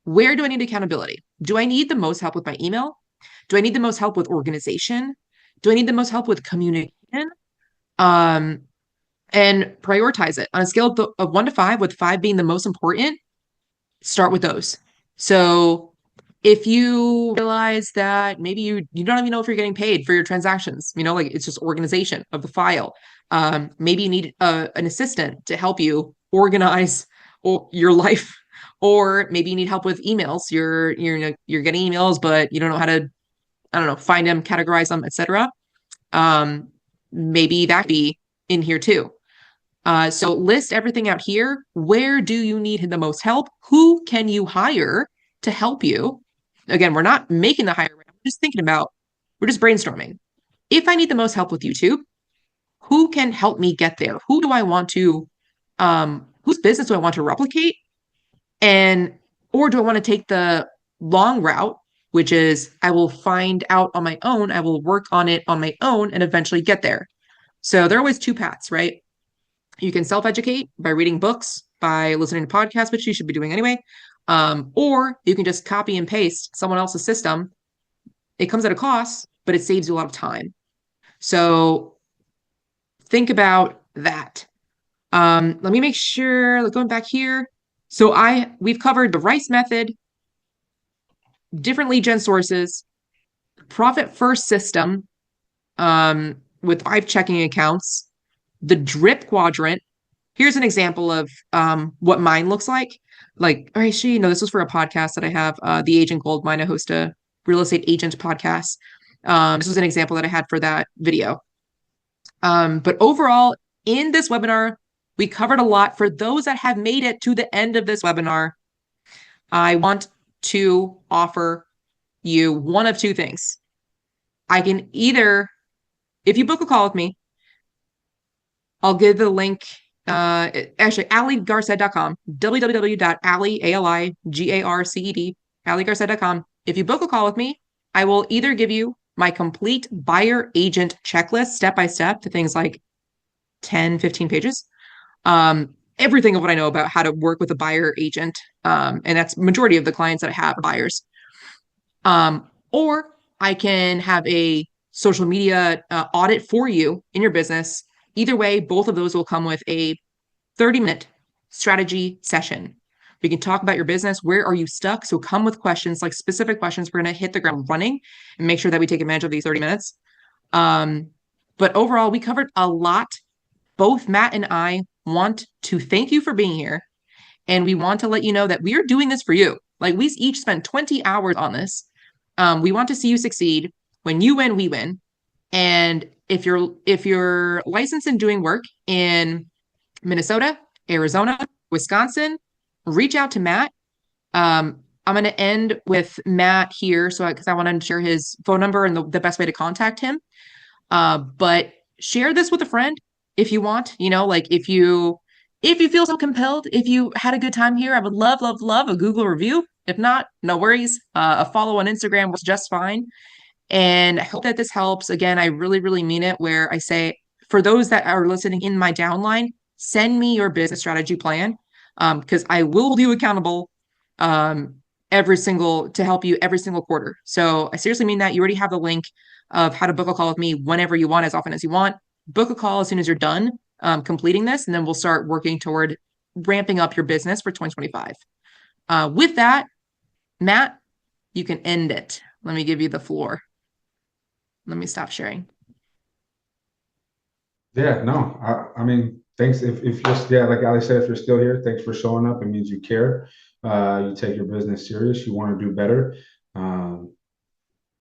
Where do I need accountability? Do I need the most help with my email? Do I need the most help with organization? Do I need the most help with communication? And prioritize it on a scale of 1 to 5, with 5 being the most important. Start with those. So if you realize that maybe you don't even know if you're getting paid for your transactions, like it's just organization of the file. Maybe you need an assistant to help you organize your life, or maybe you need help with emails. You're getting emails, but you don't know how to, I don't know, find them, categorize them, etc. Maybe that could be in here too. So list everything out here. Where do you need the most help? Who can you hire to help you? Again, we're not making the hire. We're just thinking about, we're just brainstorming. If I need the most help with YouTube, who can help me get there? Who do I want to, whose business do I want to replicate? Or do I want to take the long route, which is I will find out on my own, I will work on it on my own and eventually get there. So there are always two paths, right? You can self-educate by reading books, by listening to podcasts, which you should be doing anyway. Or you can just copy and paste someone else's system. It comes at a cost, but it saves you a lot of time. So think about that. Let me make sure, going back here. So we've covered the Rice method, different lead gen sources, profit first system, with 5 checking accounts, the drip quadrant. Here's an example of what mine looks like. Like, or actually, this was for a podcast that I have, The Agent Goldmine. I host a real estate agent podcast. This was an example that I had for that video. But overall, in this webinar, we covered a lot. For those that have made it to the end of this webinar, I want to offer you one of two things. I can either, if you book a call with me, I'll give the link, actually, AllieGarced.com, www.AllieGarced, AllieGarced.com. If you book a call with me, I will either give you my complete buyer agent checklist, step-by-step, to things like 10, 15 pages. Everything of what I know about how to work with a buyer agent. And that's majority of the clients that I have are buyers. Or I can have a social media audit for you in your business. Either way, both of those will come with a 30-minute strategy session. We can talk about your business. Where are you stuck? So come with questions, like specific questions. We're going to hit the ground running and make sure that we take advantage of these 30 minutes. But overall, we covered a lot. Both Matt and I want to thank you for being here. And we want to let you know that we are doing this for you. Like, we each spent 20 hours on this. We want to see you succeed. When you win, we win. And if you're licensed and doing work in Minnesota, Arizona, Wisconsin, reach out to Matt. I'm going to end with Matt here, because I want to share his phone number and the best way to contact him. But share this with a friend if you want. Like, if you feel so compelled, if you had a good time here, I would love, love, love a Google review. If not, no worries. A follow on Instagram was just fine. And I hope that this helps. Again, I really, really mean it, where I say, for those that are listening in my downline, send me your business strategy plan, because I will hold you accountable to help you every single quarter. So I seriously mean that. You already have the link of how to book a call with me whenever you want, as often as you want. Book a call as soon as you're done completing this, and then we'll start working toward ramping up your business for 2025. With that, Matt, you can end it. Let me give you the floor. Let me stop sharing. Yeah, no, I mean, thanks. If you're, like Ali said, if you're still here, thanks for showing up. It means you care. You take your business serious. You want to do better. And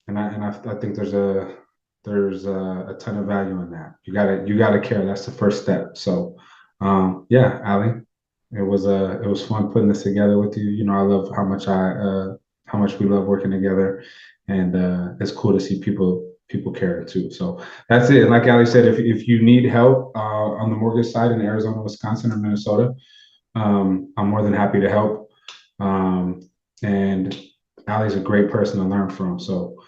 I think there's a ton of value in that. You gotta care. That's the first step. So, yeah, Ali, it was fun putting this together with you. I love how much we love working together, and it's cool to see people care too. So that's it. And like Ali said, if you need help on the mortgage side in Arizona, Wisconsin, or Minnesota, I'm more than happy to help. And Ali's a great person to learn from. So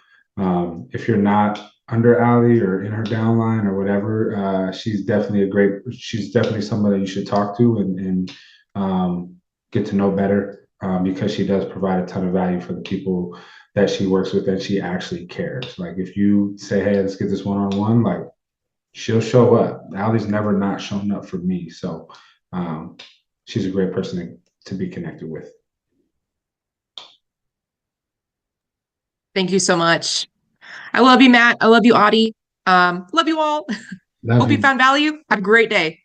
if you're not under Ali or in her downline or whatever, she's definitely somebody you should talk to and get to know better, because she does provide a ton of value for the people that she works with, and she actually cares. Like, if you say, hey, let's get this one-on-one, like, she'll show up. Ali's never not shown up for me. So she's a great person to be connected with. Thank you so much. I love you, Matt. I love you, Audie. Love you all. Love Hope you you. found value. Have a great day.